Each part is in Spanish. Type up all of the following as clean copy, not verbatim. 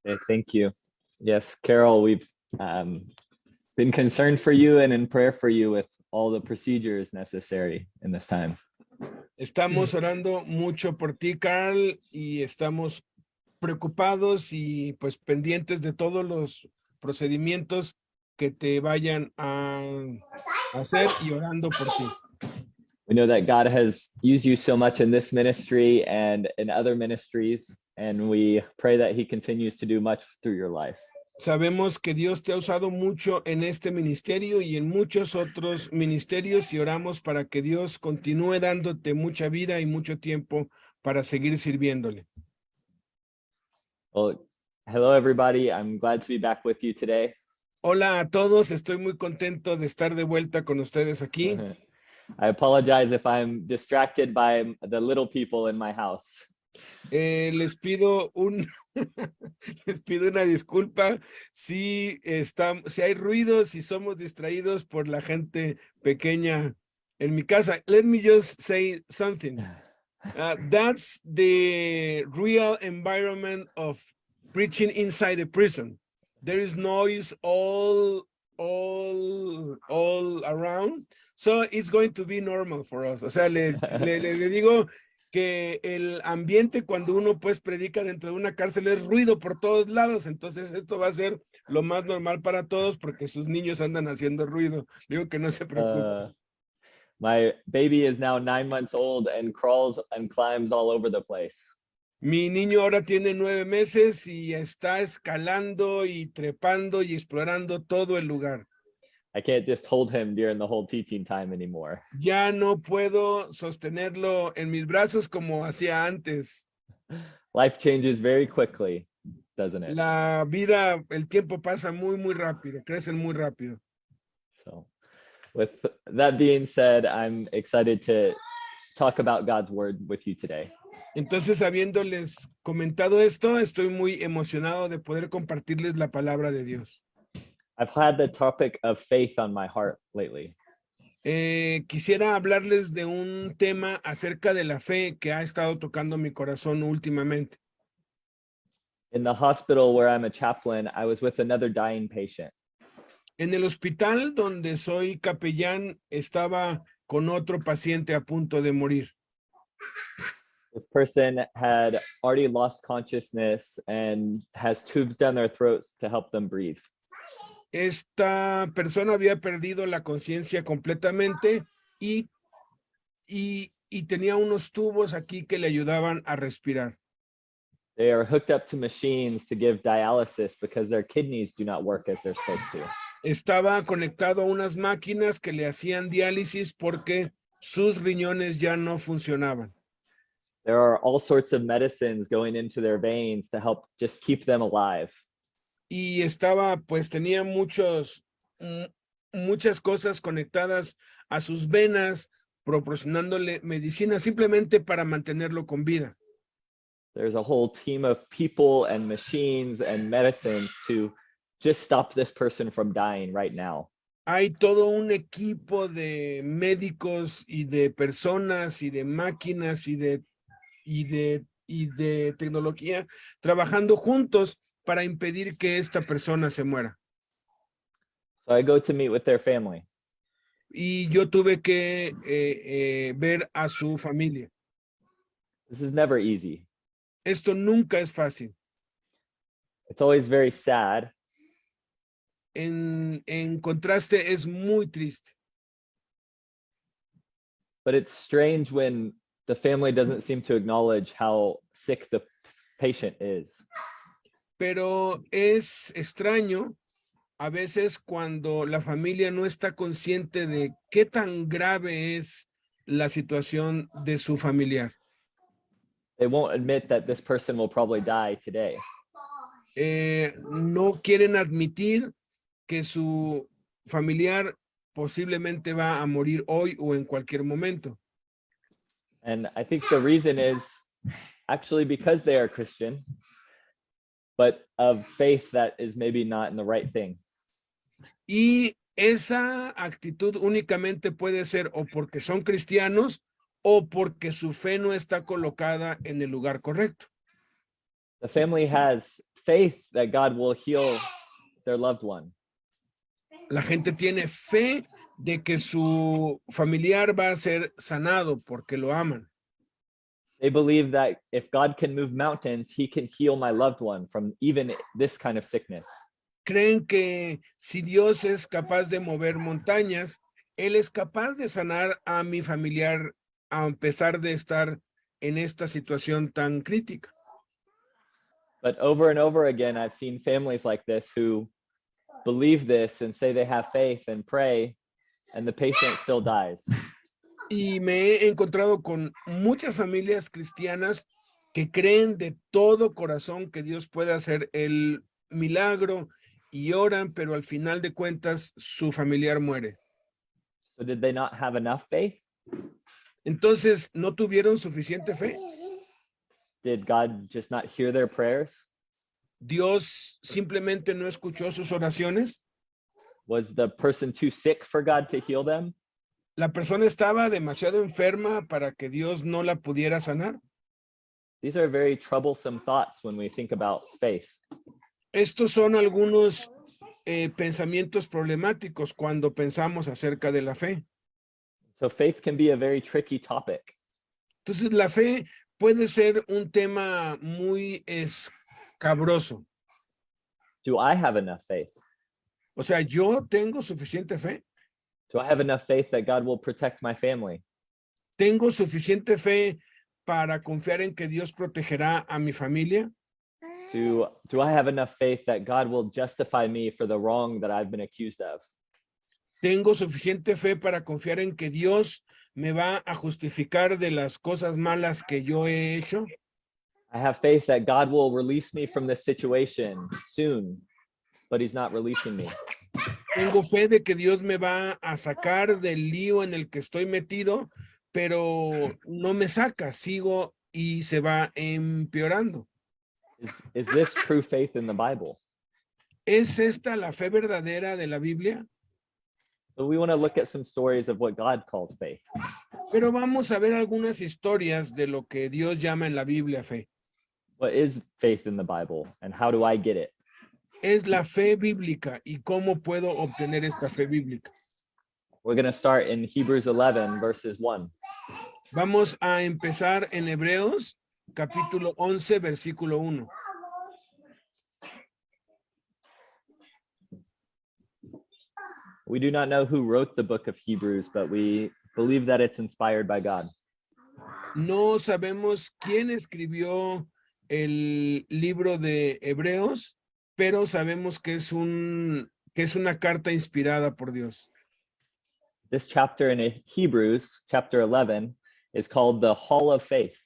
Okay, thank you. Yes, Carol, we've been concerned for you and in prayer for you with all the procedures necessary in this time. Estamos orando mucho por ti, Carl, y estamos preocupados y pues pendientes de todos los procedimientos que te vayan a hacer y orando por ti. We know that God has used you so much in this ministry and in other ministries, and we pray that he continues to do much through your life. Sabemos que Dios te ha usado mucho en este ministerio y en muchos otros ministerios y oramos para que Dios continúe dándote mucha vida y mucho tiempo para seguir sirviéndole. Well, hello everybody. I'm glad to be back with you today. Hola a todos, estoy muy contento de estar de vuelta con ustedes aquí. I apologize if I'm distracted by the little people in my house. Les pido les pido una disculpa si hay ruidos, si somos distraídos por la gente pequeña en mi casa. Let me just say something. That's the real environment of preaching inside the prison. There is noise all around, so it's going to be normal for us. O sea, le digo que el ambiente cuando uno pues predica dentro de una cárcel es ruido por todos lados, entonces esto va a ser lo más normal para todos porque sus niños andan haciendo ruido. Digo que no se preocupen. My baby is now 9 months old and crawls and climbs all over the place. Mi niño ahora tiene 9 meses y está escalando y trepando y explorando todo el lugar. I can't just hold him during the whole teaching time anymore. Ya no puedo sostenerlo en mis brazos como hacía antes. Life changes very quickly, doesn't it? La vida, el tiempo pasa muy rápido, crecen muy rápido. So, with that being said, I'm excited to talk about God's word with you today. Entonces, habiéndoles comentado esto, estoy muy emocionado de poder compartirles la palabra de Dios. I've had the topic of faith on my heart lately. Quisiera hablarles de un tema acerca de la fe que ha estado tocando mi corazón últimamente. In the hospital where I'm a chaplain, I was with another dying patient. En el hospital donde soy capellán, estaba con otro paciente a punto de morir. This person had already lost consciousness and has tubes down their throats to help them breathe. Esta persona había perdido la conciencia completamente y tenía unos tubos aquí que le ayudaban a respirar. They are hooked up to machines to give dialysis because their kidneys do not work as they're supposed to. Estaba conectado a unas máquinas que le hacían diálisis porque sus riñones ya no funcionaban. There are all sorts of medicines going into their veins to help just keep them alive. Y tenía muchas cosas conectadas a sus venas, proporcionándole medicina simplemente para mantenerlo con vida. There's a whole team of people and machines and medicines to just stop this person from dying right now. Hay todo un equipo de médicos y de personas y de máquinas y de tecnología trabajando juntos para impedir que esta persona se muera. So I go to meet with their family. Y yo tuve que ver a su familia. This is never easy. Esto nunca es fácil. It's always very sad. En contraste, es muy triste. But it's strange when the family doesn't seem to acknowledge how sick the patient is. Pero es extraño a veces cuando la familia no está consciente de qué tan grave es la situación de su familiar. They won't admit that this person will probably die today. No quieren admitir que su familiar posiblemente va a morir hoy o en cualquier momento. And I think the reason is actually because they are Christian, but of faith that is maybe not in the right thing. Y esa actitud únicamente puede ser o porque son cristianos o porque su fe no está colocada en el lugar correcto. The family has faith that God will heal their loved one. La gente tiene fe de que su familiar va a ser sanado porque lo aman. They believe that if God can move mountains, he can heal my loved one from even this kind of sickness. Creen que si Dios es capaz de mover montañas, Él es capaz de sanar a mi familiar a pesar de estar en esta situación tan crítica. But over and over again, I've seen families like this who believe this and say they have faith and pray, and the patient still dies. Y me he encontrado con muchas familias cristianas que creen de todo corazón que Dios puede hacer el milagro y oran, pero al final de cuentas su familiar muere. So did they not have enough faith? Entonces, ¿no tuvieron suficiente fe? Did God just not hear their prayers? ¿Dios simplemente no escuchó sus oraciones? Was the person too sick for God to heal them? ¿La persona estaba demasiado enferma para que Dios no la pudiera sanar? These are very troublesome thoughts when we think about faith. Estos son algunos pensamientos problemáticos cuando pensamos acerca de la fe. So faith can be a very tricky topic. Entonces, la fe puede ser un tema muy escabroso. Do I have enough faith? O sea, ¿yo tengo suficiente fe? Do I have enough faith that God will protect my family? ¿Tengo suficiente fe para confiar en que Dios protegerá a mi familia? Do I have enough faith that God will justify me for the wrong that I've been accused of? ¿Tengo suficiente fe para confiar en que Dios me va a justificar de las cosas malas que yo he hecho? I have faith that God will release me from this situation soon, but he's not releasing me. Tengo fe de que Dios me va a sacar del lío en el que estoy metido, pero no me saca, sigo y se va empeorando. Is this true faith in the Bible? ¿Es esta la fe verdadera de la Biblia? So we want to look at some stories of what God calls faith. Pero vamos a ver algunas historias de lo que Dios llama en la Biblia fe. What is faith in the Bible and how do I get it? Es la fe bíblica y cómo puedo obtener esta fe bíblica. We're going to start in Hebrews 11 verses 1. Vamos a empezar en Hebreos capítulo 11 versículo 1. We do not know who wrote the book of Hebrews, but we believe that it's inspired by God. No sabemos quién escribió el libro de Hebreos, pero sabemos que es una carta inspirada por Dios. This chapter in Hebrews, chapter 11, is called the Hall of Faith.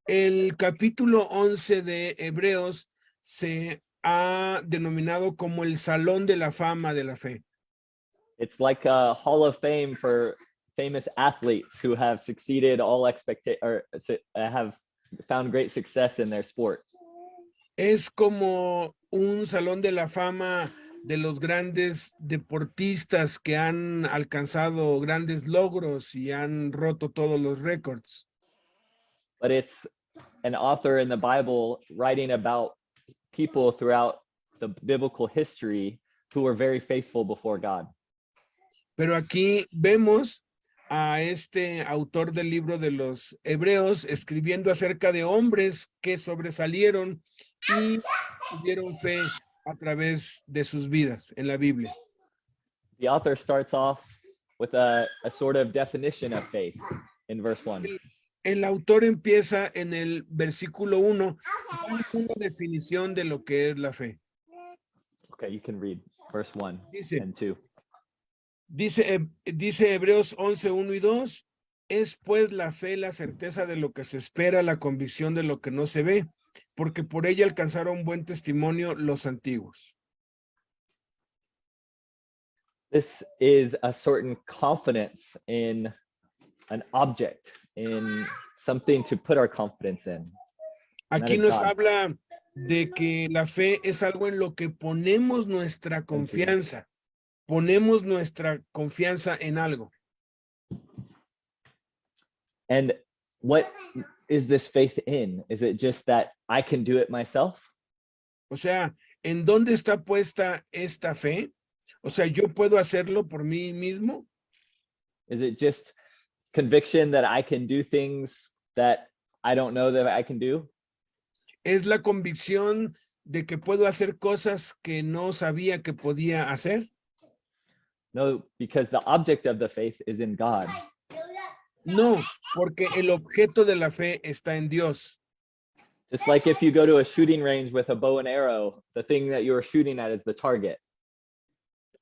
El capítulo 11 de Hebreos se ha denominado como el Salón de la Fama de la Fe. It's like a Hall of Fame for famous athletes who have succeeded all or have found great success in their sport. Es como un Salón de la Fama de los grandes deportistas que han alcanzado grandes logros y han roto todos los récords. But it's an author in the Bible writing about people throughout the biblical history who were very faithful before God. Pero aquí vemos a este autor del libro de los Hebreos escribiendo acerca de hombres que sobresalieron y tuvieron fe a través de sus vidas en la Biblia. The author starts off with a sort of definition of faith in verse 1. El autor empieza en el versículo 1 dando una definición de lo que es la fe. Okay, you can read verse 1 Dice, and 2. Dice Hebreos 11, 1 y 2, es pues la fe la certeza de lo que se espera, la convicción de lo que no se ve, porque por ella alcanzaron buen testimonio los antiguos. This is a certain confidence in an object, in something to put our confidence in. Aquí nos habla de que la fe es algo en lo que ponemos nuestra confianza. Ponemos nuestra confianza en algo. And what is this faith in? Is it just that I can do it myself? O sea, ¿en dónde está puesta esta fe? O sea, ¿yo puedo hacerlo por mí mismo? Is it just conviction that I can do things that I don't know that I can do? ¿Es la convicción de que puedo hacer cosas que no sabía que podía hacer? No, because the object of the faith is in God. No, porque el objeto de la fe está en Dios. Just like if you go to a shooting range with a bow and arrow, the thing that you're shooting at is the target.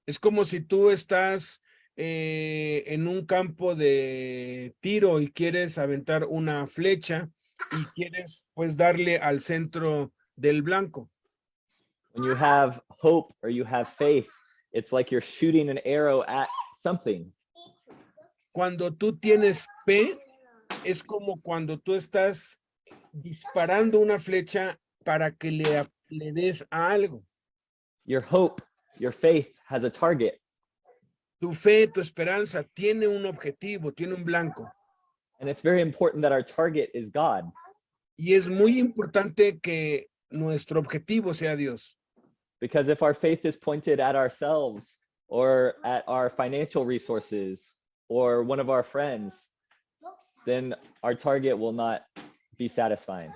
Es como si tú estás en un campo de tiro y quieres aventar una flecha y quieres pues darle al centro del blanco. When you have hope or you have faith, it's like you're shooting an arrow at something. Cuando tú tienes fe, es como cuando tú estás disparando una flecha para que le des a algo. Your hope, your faith has a target. Tu fe, tu esperanza tiene un objetivo, tiene un blanco. And it's very important that our target is God. Y es muy importante que nuestro objetivo sea Dios. Because if our faith is pointed at ourselves or at our financial resources or one of our friends, then our target will not be satisfying.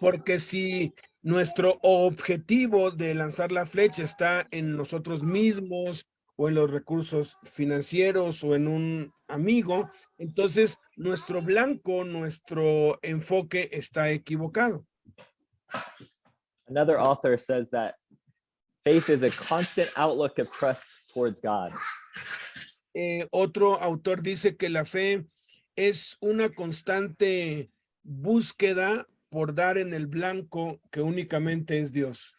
Porque si nuestro objetivo de lanzar la flecha está en nosotros mismos o en los recursos financieros o en un amigo, entonces nuestro blanco, nuestro enfoque está equivocado. Another author says that faith is a constant outlook of trust towards God. Otro autor dice que la fe es una constante búsqueda por dar en el blanco que únicamente es Dios.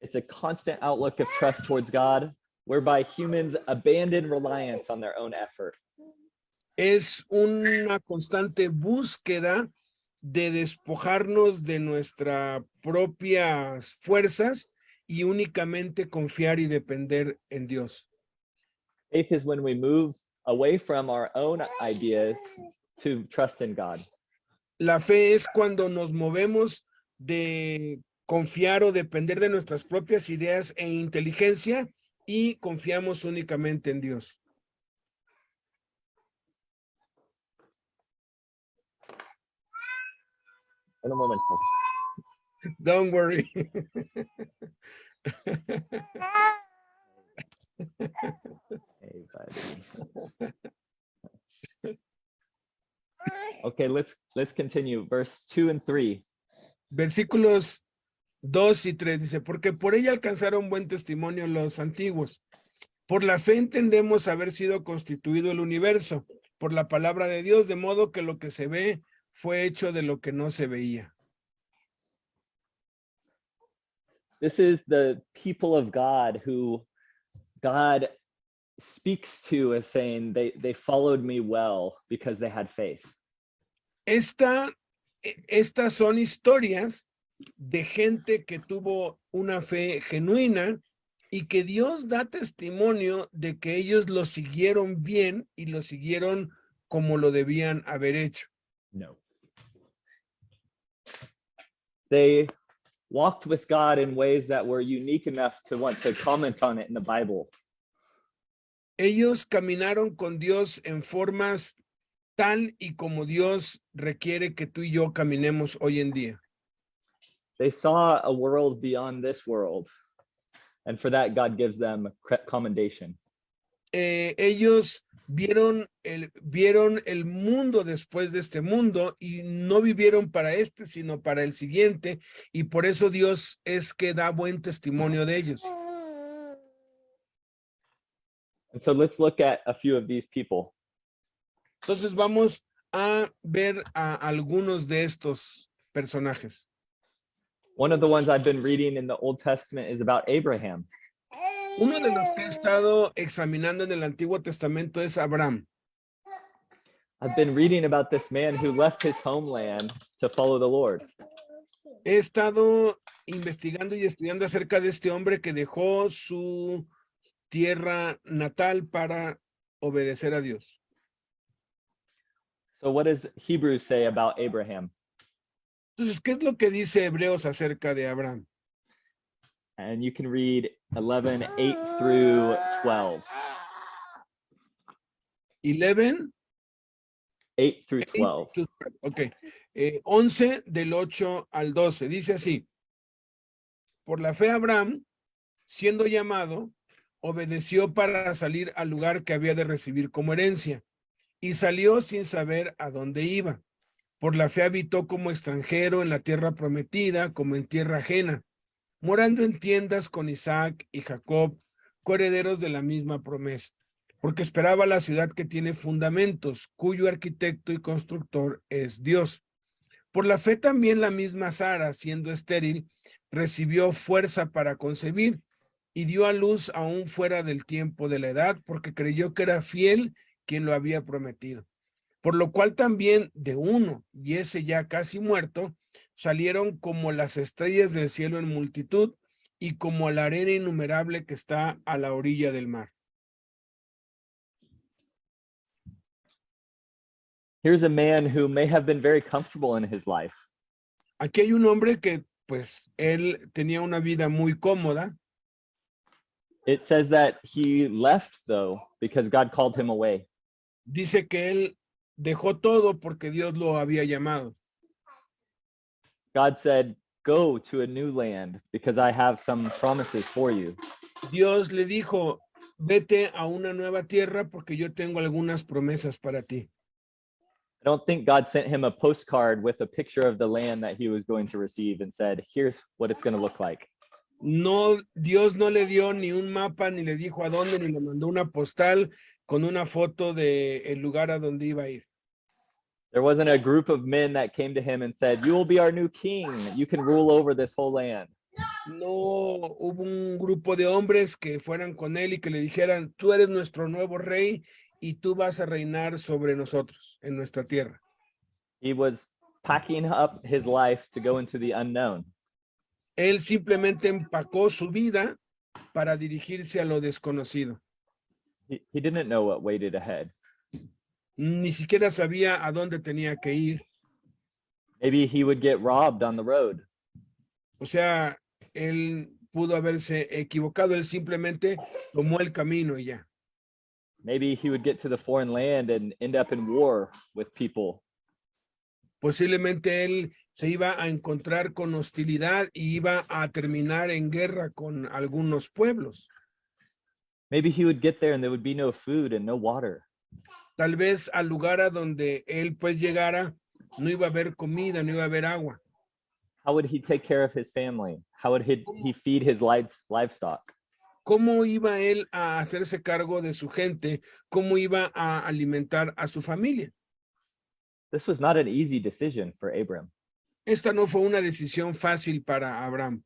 It's a constant outlook of trust towards God, whereby humans abandon reliance on their own effort. Es una constante búsqueda de despojarnos de nuestras propias fuerzas y únicamente confiar y depender en Dios. Faith is when we move away from our own ideas to trust in God. La fe es cuando nos movemos de confiar o depender de nuestras propias ideas e inteligencia y confiamos únicamente en Dios. En un momento. Don't worry. Hey, buddy. Okay, let's continue. Verse 2 and 3. Versículos 2 y 3 dice, porque por ella alcanzaron buen testimonio los antiguos. Por la fe entendemos haber sido constituido el universo, por la palabra de Dios, de modo que lo que se ve fue hecho de lo que no se veía. This is the people of God who God speaks to as saying they followed me well because they had faith. Estas son historias de gente que tuvo una fe genuina y que Dios da testimonio de que ellos lo siguieron bien y lo siguieron como lo debían haber hecho. No. They walked with God in ways that were unique enough to want to comment on it in the Bible. Ellos caminaron con Dios en formas tal y como Dios requiere que tú y yo caminemos hoy en día. They saw a world beyond this world, and for that God gives them commendation. Ellos vieron el mundo después de este mundo y no vivieron para este, sino para el siguiente, y por eso Dios es que da buen testimonio de ellos. And so let's look at a few of these people. Entonces vamos a ver a algunos de estos personajes. One of the ones I've been reading in the Old Testament is about Abraham. Uno de los que he estado examinando en el Antiguo Testamento es Abraham. I've been reading about this man who left his homeland to follow the Lord. He estado investigando y estudiando acerca de este hombre que dejó su tierra natal para obedecer a Dios. So what does Hebrews say about Abraham? Entonces, ¿qué es lo que dice Hebreos acerca de Abraham? And you can read 11, 8 through 12. 11, 8 through 8 12. to 12. Ok. 11 del 8 al 12. Dice así. Por la fe Abraham, siendo llamado, obedeció para salir al lugar que había de recibir como herencia y salió sin saber a dónde iba. Por la fe habitó como extranjero en la tierra prometida, como en tierra ajena, morando en tiendas con Isaac y Jacob, coherederos de la misma promesa, porque esperaba la ciudad que tiene fundamentos, cuyo arquitecto y constructor es Dios. Por la fe también la misma Sara, siendo estéril, recibió fuerza para concebir y dio a luz aún fuera del tiempo de la edad, porque creyó que era fiel quien lo había prometido. Por lo cual también de uno, y ese ya casi muerto, salieron como las estrellas del cielo en multitud y como la arena innumerable que está a la orilla del mar. Here's a man who may have been very comfortable in his life. Aquí hay un hombre que, pues, él tenía una vida muy cómoda. It says that he left, though, because God called him away. Dice que él dejó todo porque Dios lo había llamado. God said, go to a new land because I have some promises for you. Dios le dijo, vete a una nueva tierra porque yo tengo algunas promesas para ti. I don't think God sent him a postcard with a picture of the land that he was going to receive and said, here's what it's going to look like. No, Dios no le dio ni un mapa, ni le dijo a dónde, ni le mandó una postal con una foto de el lugar a donde iba a ir. There wasn't a group of men that came to him and said, you will be our new king. You can rule over this whole land. No hubo un grupo de hombres que fueran con él y que le dijeran, tú eres nuestro nuevo rey y tú vas a reinar sobre nosotros en nuestra tierra. He was packing up his life to go into the unknown. Él simplemente empacó su vida para dirigirse a lo desconocido. He didn't know what waited ahead. Ni siquiera sabía a dónde tenía que ir. Maybe he would get robbed on the road. O sea, él pudo haberse equivocado, él simplemente tomó el camino y ya. Maybe he would get to the foreign land and end up in war with people. Posiblemente él se iba a encontrar con hostilidad y iba a terminar en guerra con algunos pueblos. Maybe he would get there and there would be no food and no water. Tal vez al lugar a donde él pues llegara, no iba a haber comida, no iba a haber agua. How would he take care of his family? How would he feed his livestock? ¿Cómo iba él a hacerse cargo de su gente? ¿Cómo iba a alimentar a su familia? This was not an easy decision for Abram, Esta no fue una decisión fácil para Abraham,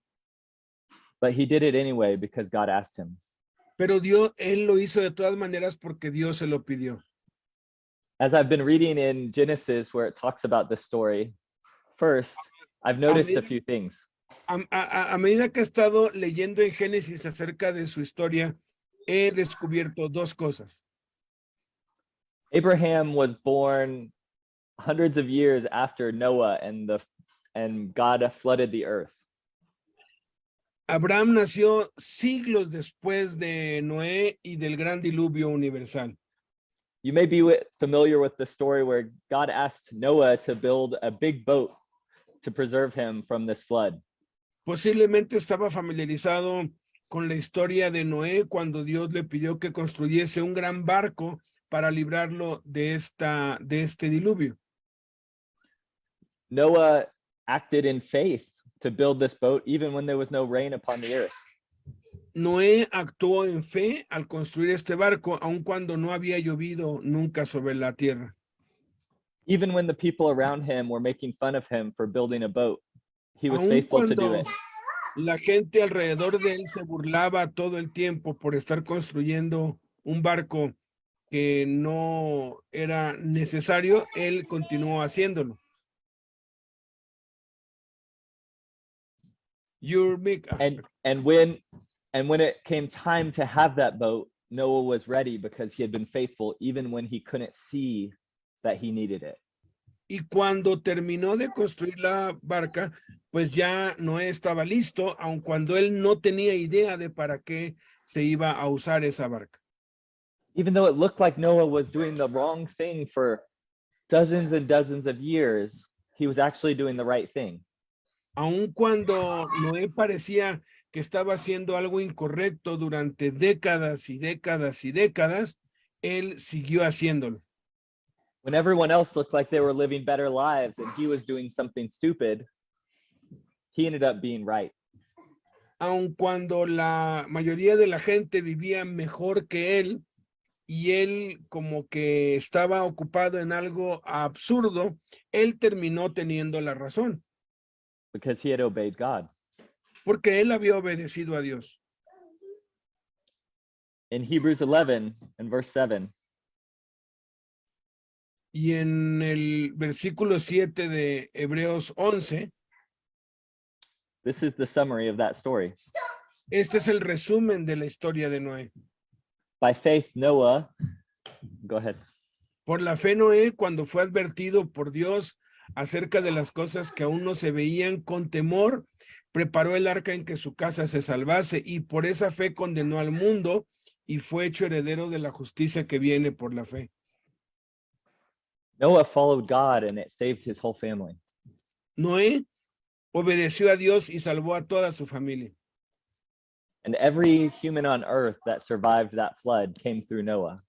but he did it anyway because God asked him. pero él lo hizo de todas maneras porque Dios se lo pidió. As I've been reading in Genesis where it talks about this story, first, I've noticed a few things. A medida que he estado leyendo en Génesis acerca de su historia, he descubierto dos cosas. Abraham was born hundreds of years after Noah and God flooded the earth. Abraham nació siglos después de Noé y del gran diluvio universal. You may be familiar with the story where God asked Noah to build a big boat to preserve him from this flood. Posiblemente estaba familiarizado con la historia de Noé cuando Dios le pidió que construyese un gran barco para librarlo de este diluvio. Noah acted in faith to build this boat even when there was no rain upon the earth. Noé actuó en fe al construir este barco, aun cuando no había llovido nunca sobre la tierra. Even when the people around him were making fun of him for building a boat, he was Aun faithful to do cuando it. la gente alrededor de él se burlaba todo el tiempo por estar construyendo un barco que no era necesario, él continuó haciéndolo. And when it came time to have that boat, Noah was ready because he had been faithful even when he couldn't see that he needed it. Y cuando terminó de construir la barca, pues ya Noé estaba listo, aun cuando él no tenía idea de para qué se iba a usar esa barca. Even though it looked like Noah was doing the wrong thing for dozens and dozens of years, he was actually doing the right thing. Aun cuando Noé parecía que estaba haciendo algo incorrecto durante décadas y décadas y décadas, él siguió haciéndolo. When everyone else looked like they were living better lives and he was doing something stupid, he ended up being right. Aun cuando la mayoría de la gente vivía mejor que él y él como que estaba ocupado en algo absurdo, él terminó teniendo la razón, Because he had obeyed God. porque él había obedecido a Dios. In Hebrews 11 and verse 7, Y en el versículo 7 de Hebreos 11, this is the summary of that story. este es el resumen de la historia de Noé. By faith, Noah, go ahead. Por la fe Noé, cuando fue advertido por Dios acerca de las cosas que aún no se veían con temor, preparó el arca en que su casa se salvase y por esa fe condenó al mundo y fue hecho heredero de la justicia que viene por la fe. Noah followed God and it saved his whole family. Noé obedeció a Dios y salvó a toda su familia. And every human on earth that survived that flood came through Noah.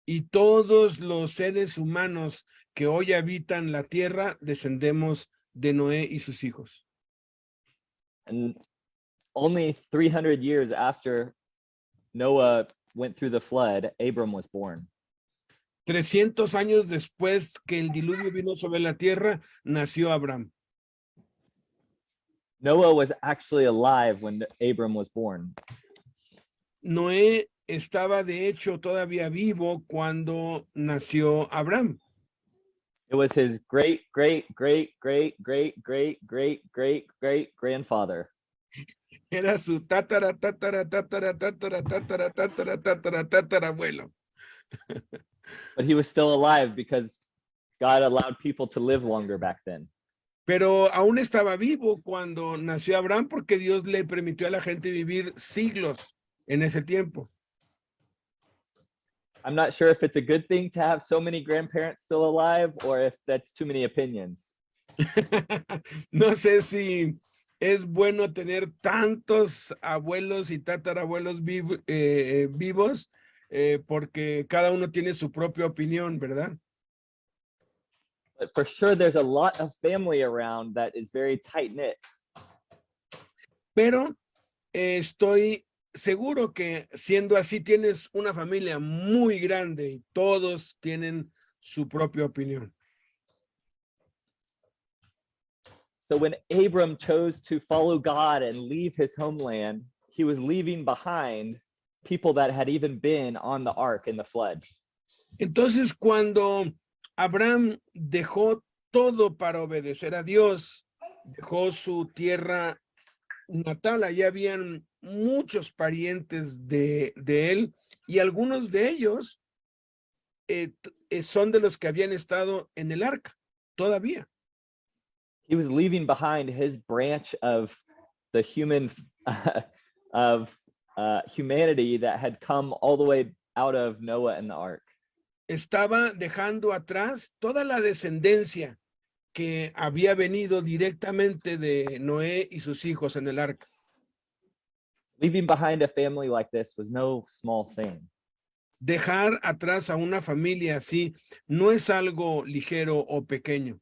Y todos los seres humanos que hoy habitan la tierra descendemos de Noé y sus hijos. And only 300 years after Noah went through the flood, Abram was born. 300 años después que el diluvio vino sobre la tierra, nació Abraham. Noah was actually alive when Abram was born. Noé estaba de hecho todavía vivo cuando nació Abraham. It was his great, great, great, great, great, great, great, great, great grandfather. Era su tatara, tatara, tatara, tatara, tatara, tatara, tatara, tatarabuelo. But he was still alive because God allowed people to live longer back then. Pero aún estaba vivo cuando nació Abraham porque Dios le permitió a la gente vivir siglos en ese tiempo. I'm not sure if it's a good thing to have so many grandparents still alive or if that's too many opinions. No sé si es bueno tener tantos abuelos y tatarabuelos vivos porque cada uno tiene su propia opinión, ¿verdad? But for sure, there's a lot of family around that is very tight knit. Pero estoy seguro que siendo así tienes una familia muy grande y todos tienen su propia opinión. So when Abram chose to follow God and leave his homeland, he was leaving behind people that had even been on the ark in the flood. Entonces, cuando Abraham dejó todo para obedecer a Dios, dejó su tierra natal, allá habían muchos parientes de él y algunos de ellos son de los que habían estado en el arca todavía. He was leaving behind his branch of the humanity that had come all the way out of Noah and the ark. Estaba dejando atrás toda la descendencia que había venido directamente de Noé y sus hijos en el arca. Leaving behind a family like this was no small thing. Dejar atrás a una familia así no es algo ligero o pequeño.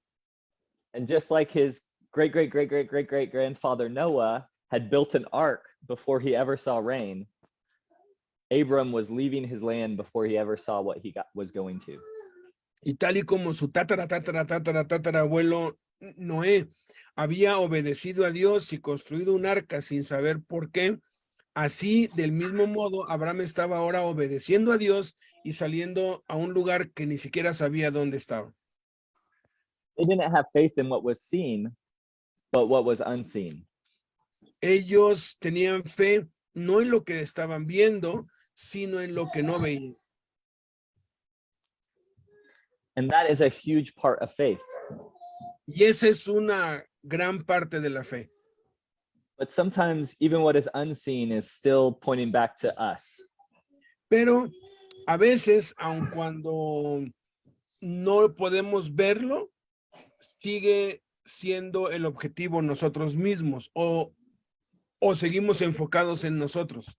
And just like his great, great, great, great, great, great grandfather Noah had built an ark before he ever saw rain, Abram was leaving his land before he ever saw what he was going to. Y tal y como su tatarabuelo Noé había obedecido a Dios y construido un arca sin saber por qué, así del mismo modo Abraham estaba ahora obedeciendo a Dios y saliendo a un lugar que ni siquiera sabía dónde estaba. They didn't have faith in what was seen, but what was unseen. Ellos tenían fe no en lo que estaban viendo, sino en lo que no veían. And that is a huge part of faith. Y esa es una gran parte de la fe. But sometimes even what is unseen is still pointing back to us. Pero a veces, aun cuando no podemos verlo, sigue siendo el objetivo nosotros mismos o seguimos enfocados en nosotros.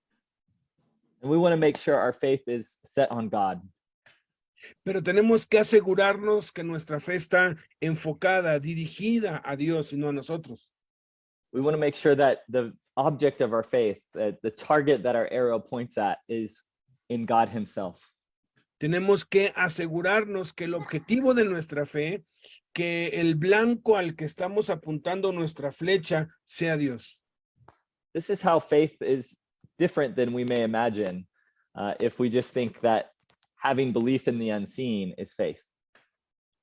And we want to make sure our faith is set on God. Pero tenemos que asegurarnos que nuestra fe está enfocada, dirigida a Dios y no a nosotros. We want to make sure that the object of our faith, the target that our arrow points at, is in God himself. Tenemos que asegurarnos que el objetivo de nuestra fe, que el blanco al que estamos apuntando nuestra flecha, sea Dios. This is how faith is different than we may imagine if we just think that having belief in the unseen is faith.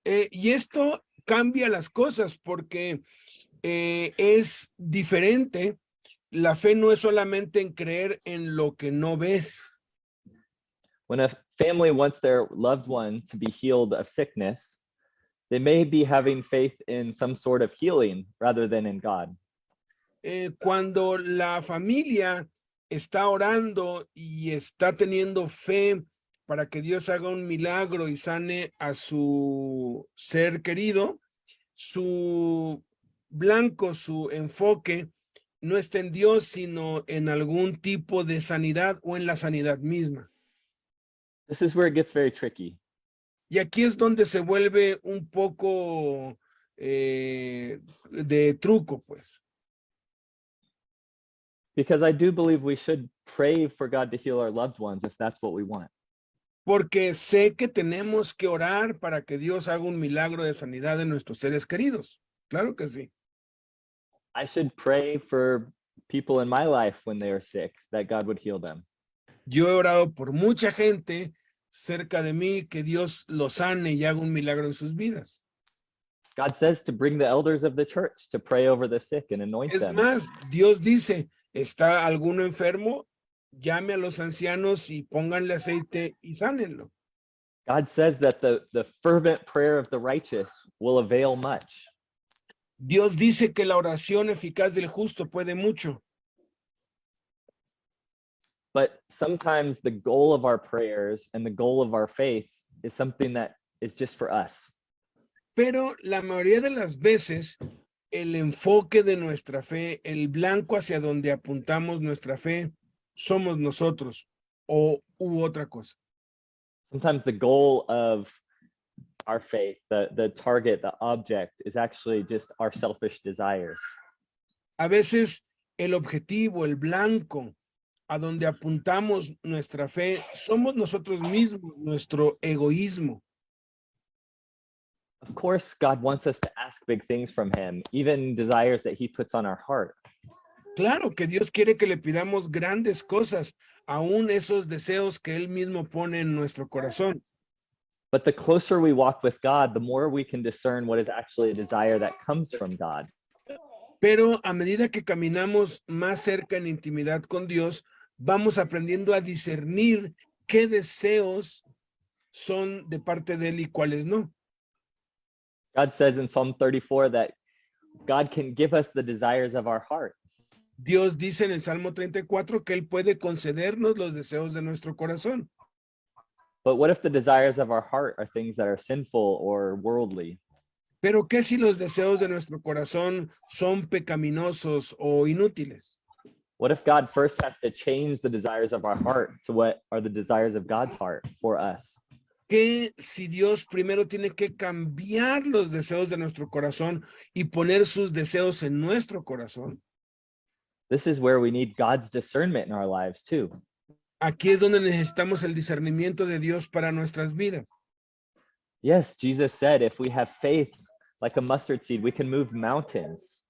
Y esto cambia las cosas porque es diferente. La fe no es solamente en creer en lo que no ves. When a family wants their loved one to be healed of sickness, they may be having faith in some sort of healing rather than in God. Cuando la familia está orando y está teniendo fe para que Dios haga un milagro y sane a su ser querido, su blanco, su enfoque no está en Dios, sino en algún tipo de sanidad o en la sanidad misma. This is where it gets very tricky. Y aquí es donde se vuelve un poco de truco, pues. Because I do believe we should pray for God to heal our loved ones if that's what we want. Porque sé que tenemos que orar para que Dios haga un milagro de sanidad en nuestros seres queridos. Claro que sí. I should pray for people in my life when they are sick, that God would heal them. Yo he orado por mucha gente cerca de mí que Dios los sane y haga un milagro en sus vidas. God says to bring the elders of the church to pray over the sick and anoint Es them. más, Dios dice, ¿está alguno enfermo? Llame a los ancianos y pónganle aceite y sánenlo. God says that the fervent prayer of the righteous will avail much. Dios dice que la oración eficaz del justo puede mucho. But sometimes the goal of our prayers and the goal of our faith is something that is just for us. Pero la mayoría de las veces, el enfoque de nuestra fe, el blanco hacia donde apuntamos nuestra fe, somos nosotros u otra cosa. Sometimes the goal of our faith, the target, the object, is actually just our selfish desires. A veces el objetivo, el blanco, a donde apuntamos nuestra fe, somos nosotros mismos, nuestro egoísmo. Of course, God wants us to ask big things from him, even desires that he puts on our heart. Claro que Dios quiere que le pidamos grandes cosas, aún esos deseos que él mismo pone en nuestro corazón. But the closer we walk with God, the more we can discern what is actually a desire that comes from God. Pero a medida que caminamos más cerca en intimidad con Dios, vamos aprendiendo a discernir qué deseos son de parte de él y cuáles no. God says in Psalm 34 that God can give us the desires of our heart. Dios dice en el Salmo 34 que él puede concedernos los deseos de nuestro corazón. But what if the desires of our heart are things that are sinful or worldly? Pero ¿qué si los deseos de nuestro corazón son pecaminosos o inútiles? What if God first has to change the desires of our heart to what are the desires of God's heart for us? ¿Qué si Dios primero tiene que cambiar los deseos de nuestro corazón y poner sus deseos en nuestro corazón? This is where we need God's discernment in our lives too. Aquí es donde necesitamos el discernimiento de Dios para nuestras vidas. Yes, Jesus said if we have faith like a mustard seed, we can move mountains.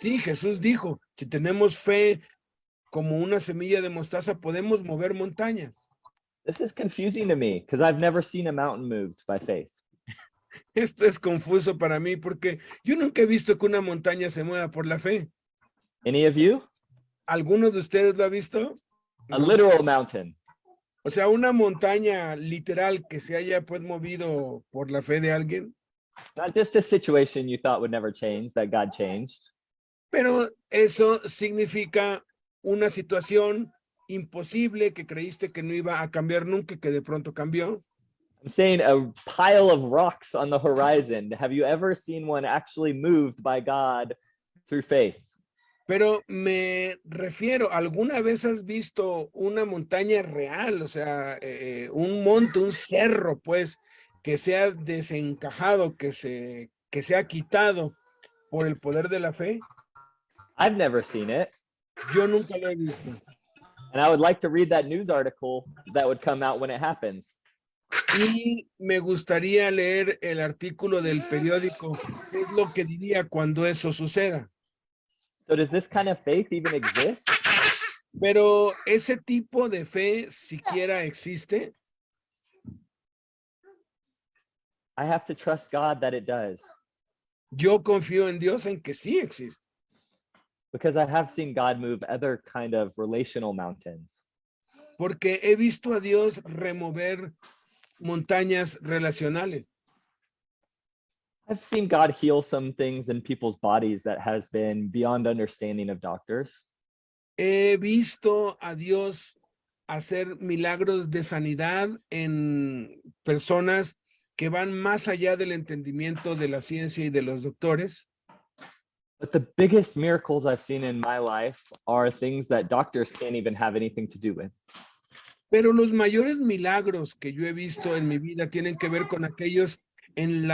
Sí, Jesús dijo, si tenemos fe como una semilla de mostaza, podemos mover montañas. This is confusing to me because I've never seen a mountain moved by faith. Esto es confuso para mí porque yo nunca he visto que una montaña se mueva por la fe. Any of you? ¿Alguno de ustedes lo ha visto? A literal mountain. O sea, una montaña literal que se haya pues movido por la fe de alguien, Not just a situation you thought would never change that God changed. pero eso significa una situación imposible que creíste que no iba a cambiar nunca y que de pronto cambió. I'm saying a pile of rocks on the horizon. Have you ever seen one actually moved by God through faith? Pero me refiero, ¿alguna vez has visto una montaña real? O sea, un monte, un cerro, pues, que se ha desencajado, que se ha quitado por el poder de la fe. I've never seen it. Yo nunca lo he visto. And I would like to read that news article that would come out when it happens. Y me gustaría leer el artículo del periódico, qué es lo que diría cuando eso suceda. So does this kind of faith even exist? Pero ese tipo de fe siquiera existe. I have to trust God that it does, Yo confío en Dios en que sí existe. because I have seen God move other kind of relational mountains. Porque he visto a Dios remover montañas relacionales. I've seen God heal some things in people's bodies that has been beyond understanding of doctors. He visto a Dios hacer milagros de sanidad en personas que van más allá del entendimiento de la ciencia y de los doctores. But the biggest miracles I've seen in my life are things that doctors can't even have anything to do with. Pero los mayores milagros que yo he visto en mi vida tienen que ver con aquellos en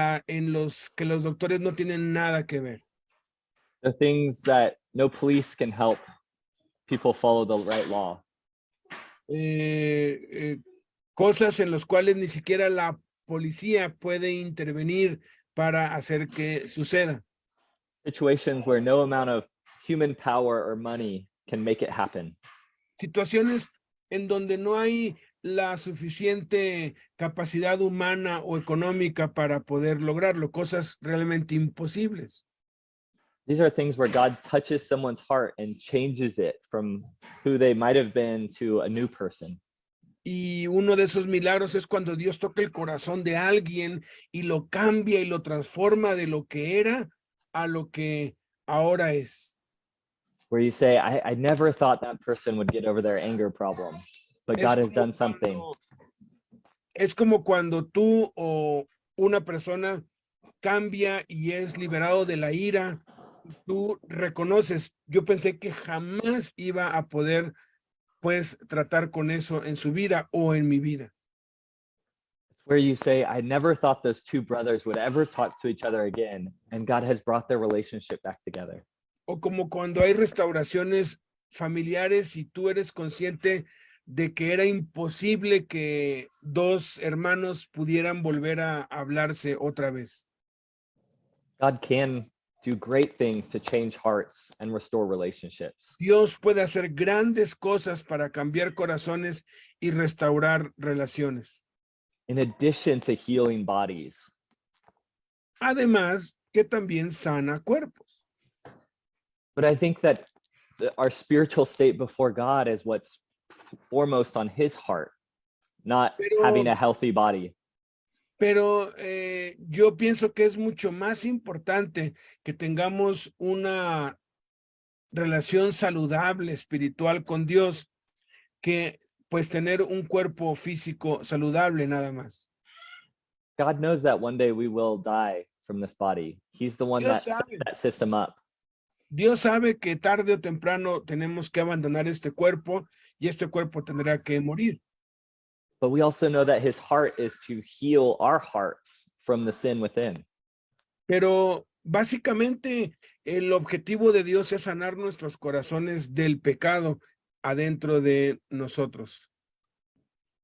los que los doctores no tienen nada que ver. The things that no police can help people follow the right law. Cosas en las cuales ni siquiera la policía puede intervenir para hacer que suceda. Situations where no amount of human power or money can make it happen. Situaciones en donde no hay la suficiente capacidad humana o económica para poder lograrlo, cosas realmente imposibles. These are things where God touches someone's heart and changes it from who they might have been to a new person. Y uno de esos milagros es cuando Dios toca el corazón de alguien y lo cambia y lo transforma de lo que era a lo que ahora es. Where you say, I never thought that person would get over their anger problem, but God has done something. Es como cuando tú o una persona cambia y es liberado de la ira. Tú reconoces, yo pensé que jamás iba a poder pues tratar con eso en su vida o en mi vida. Where you say, I never thought those two brothers would ever talk to each other again, and God has brought their relationship back together. O como cuando hay restauraciones familiares y tú eres consciente de que era imposible que dos hermanos pudieran volver a hablarse otra vez. God can do great things to change hearts and restore relationships. Dios puede hacer grandes cosas para cambiar corazones y restaurar relaciones. In addition to healing bodies. Además, que también sana cuerpos. But I think that our spiritual state before God is what's foremost on his heart, not having a healthy body. Pero yo pienso que es mucho más importante que tengamos una relación saludable, espiritual con Dios, que pues tener un cuerpo físico saludable nada más. God knows that one day we will die from this body. He's the one that set that system up. Dios sabe que tarde o temprano tenemos que abandonar este cuerpo y este cuerpo tendrá que morir. But we also know that his heart is to heal our hearts from the sin within. Pero básicamente el objetivo de Dios es sanar nuestros corazones del pecado adentro de nosotros.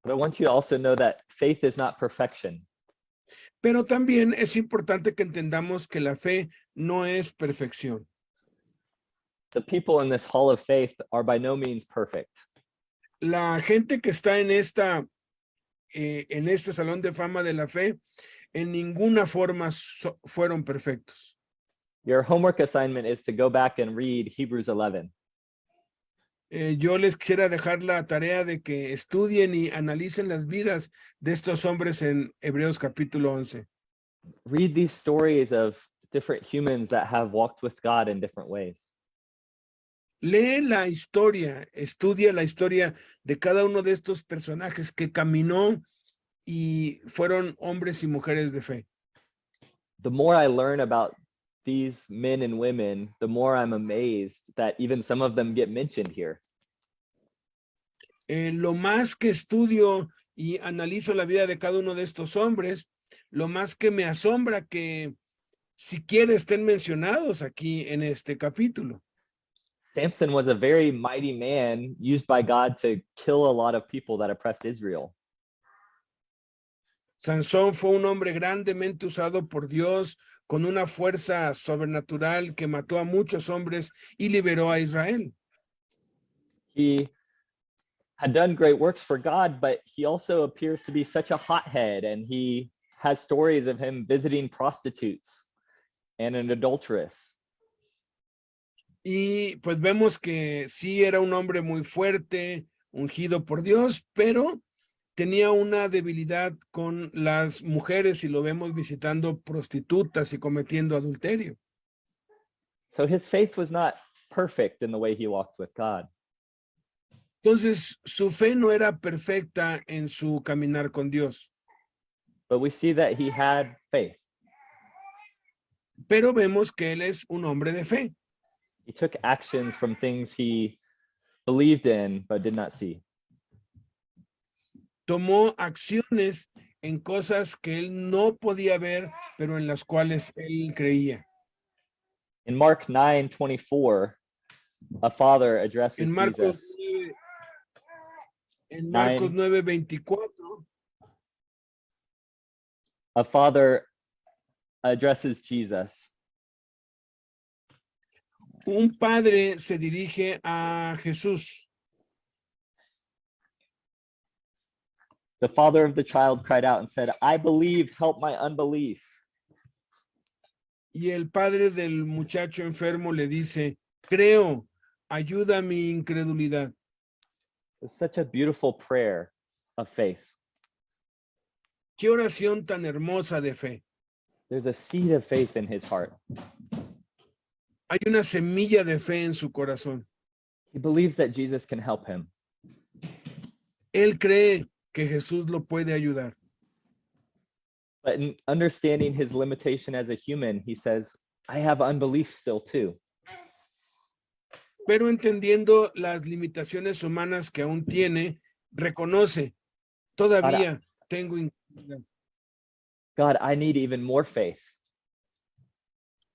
But I want you to also know that faith is not perfection. Pero también es importante que entendamos que la fe no es perfección. The people in this hall of faith are by no means perfect. La gente que está en este salón de fama de la fe, en ninguna forma fueron perfectos. Your homework assignment is to go back and read Hebrews 11. Yo les quisiera dejar la tarea de que estudien y analicen las vidas de estos hombres en Hebreos capítulo 11. Read these stories of different humans that have walked with God in different ways. Lee la historia, estudia la historia de cada uno de estos personajes que caminó y fueron hombres y mujeres de fe. The more I learn about these men and women, the more I'm amazed that even some of them get mentioned here. Lo más que estudio y analizo la vida de cada uno de estos hombres, lo más que me asombra que siquiera estén mencionados aquí en este capítulo. Samson was a very mighty man used by God to kill a lot of people that oppressed Israel. Sansón fue un hombre grandemente usado por Dios con una fuerza sobrenatural que mató a muchos hombres y liberó a Israel. He had done great works for God, but he also appears to be such a hothead, and he has stories of him visiting prostitutes and an adulteress. Y pues vemos que sí era un hombre muy fuerte, ungido por Dios, pero tenía una debilidad con las mujeres y lo vemos visitando prostitutas y cometiendo adulterio. So his faith was not perfect in the way he walked with God. Entonces, su fe no era perfecta en su caminar con Dios, But we see that he had faith. pero vemos que él es un hombre de fe. He took actions from things he believed in but did not see. Tomó acciones en cosas que él no podía ver, pero en las cuales él creía. In Mark 9:24, a father addresses En Marcos Jesus. 9, en Marcos 9:24, A father addresses Jesus. un padre se dirige a Jesús. The father of the child cried out and said, "I believe, help my unbelief." Y el padre del muchacho enfermo le dice, creo, ayuda a mi incredulidad. It's such a beautiful prayer of faith. Qué oración tan hermosa de fe. There's a seed of faith in his heart. Hay una semilla de fe en su corazón. He believes that Jesus can help him. Él cree que Jesús lo puede ayudar. But in understanding his limitation as a human, he says, I have unbelief still too. Pero entendiendo las limitaciones humanas que aún tiene, reconoce, todavía tengo incredulidad. God, I need even more faith.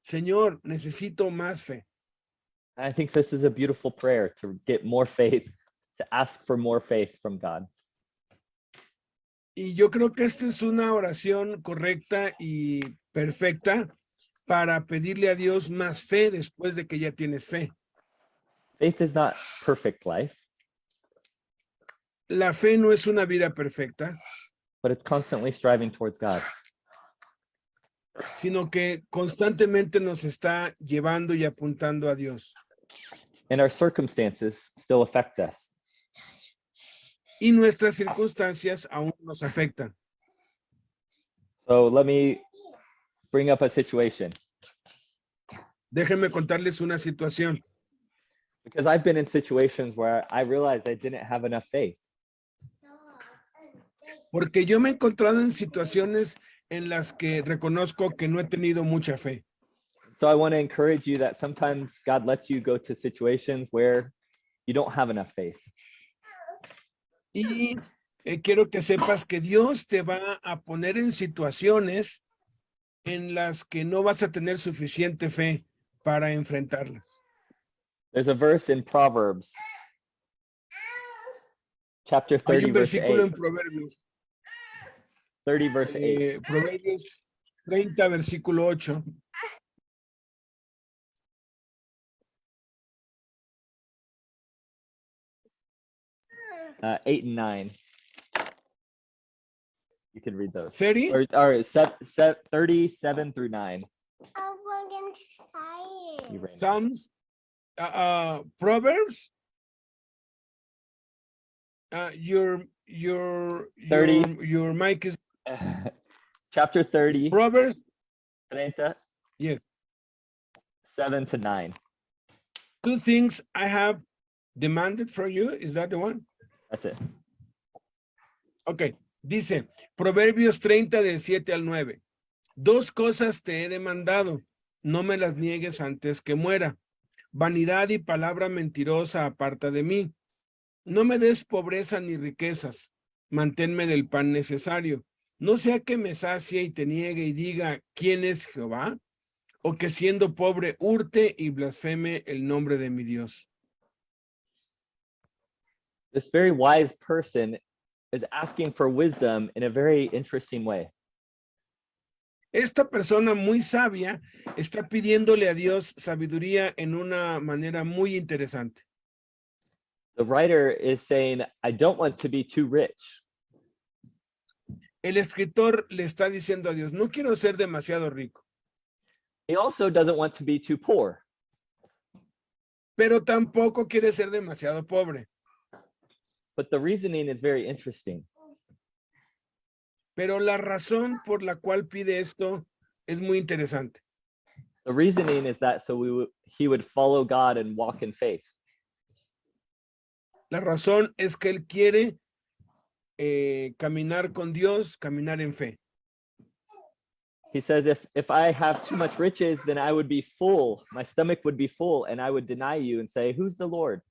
Señor, necesito más fe. And I think this is a beautiful prayer to get more faith, to ask for more faith from God. Y yo creo que esta es una oración correcta y perfecta para pedirle a Dios más fe después de que ya tienes fe. Faith is not perfect life, La fe no es una vida perfecta, but it's constantly striving towards God. sino que constantemente nos está llevando y apuntando a Dios. And our circumstances still affect us. Y nuestras circunstancias aún nos afectan. So let me bring up a situation. Déjenme contarles una situación. Because I've been in situations where I realized I didn't have enough faith. Porque yo me he encontrado en situaciones en las que reconozco que no he tenido mucha fe. So I want to encourage you that sometimes God lets you go to situations where you don't have enough faith. Y quiero que sepas que Dios te va a poner en situaciones en las que no vas a tener suficiente fe para enfrentarlas. There's a verse in Proverbs, chapter Hay 30, un verse versículo 8. en Proverbios, 30, verse 8. Proverbios 30, versículo 8. 8 and 9. You can read those. 30? Or 37 through 9. You ran. Psalms, Proverbs Your mic is Chapter 30, Proverbs. 30, Yes. 7 to 9. 2 things I have demanded for you. Is that the one? That's it. Ok. Dice, Proverbios 30 del 7 al 9. 2 cosas te he demandado. No me las niegues antes que muera. Vanidad y palabra mentirosa aparta de mí. No me des pobreza ni riquezas. Manténme del pan necesario. No sea que me sacie y te niegue y diga, ¿quién es Jehová? O que siendo pobre hurte y blasfeme el nombre de mi Dios. This very wise person is asking for wisdom in a very interesting way. Esta persona muy sabia está pidiéndole a Dios sabiduría en una manera muy interesante. The writer is saying, I don't want to be too rich. El escritor le está diciendo a Dios, no quiero ser demasiado rico, He also doesn't want to be too poor. pero tampoco quiere ser demasiado pobre. But the reasoning is very interesting. Pero la razón por la cual pide esto es muy interesante. The reasoning is that so he would follow God and walk in faith. La razón es que él quiere caminar con Dios, caminar en fe. He says, if I have too much riches, then I would be full. My stomach would be full, and I would deny you and say, who's the Lord?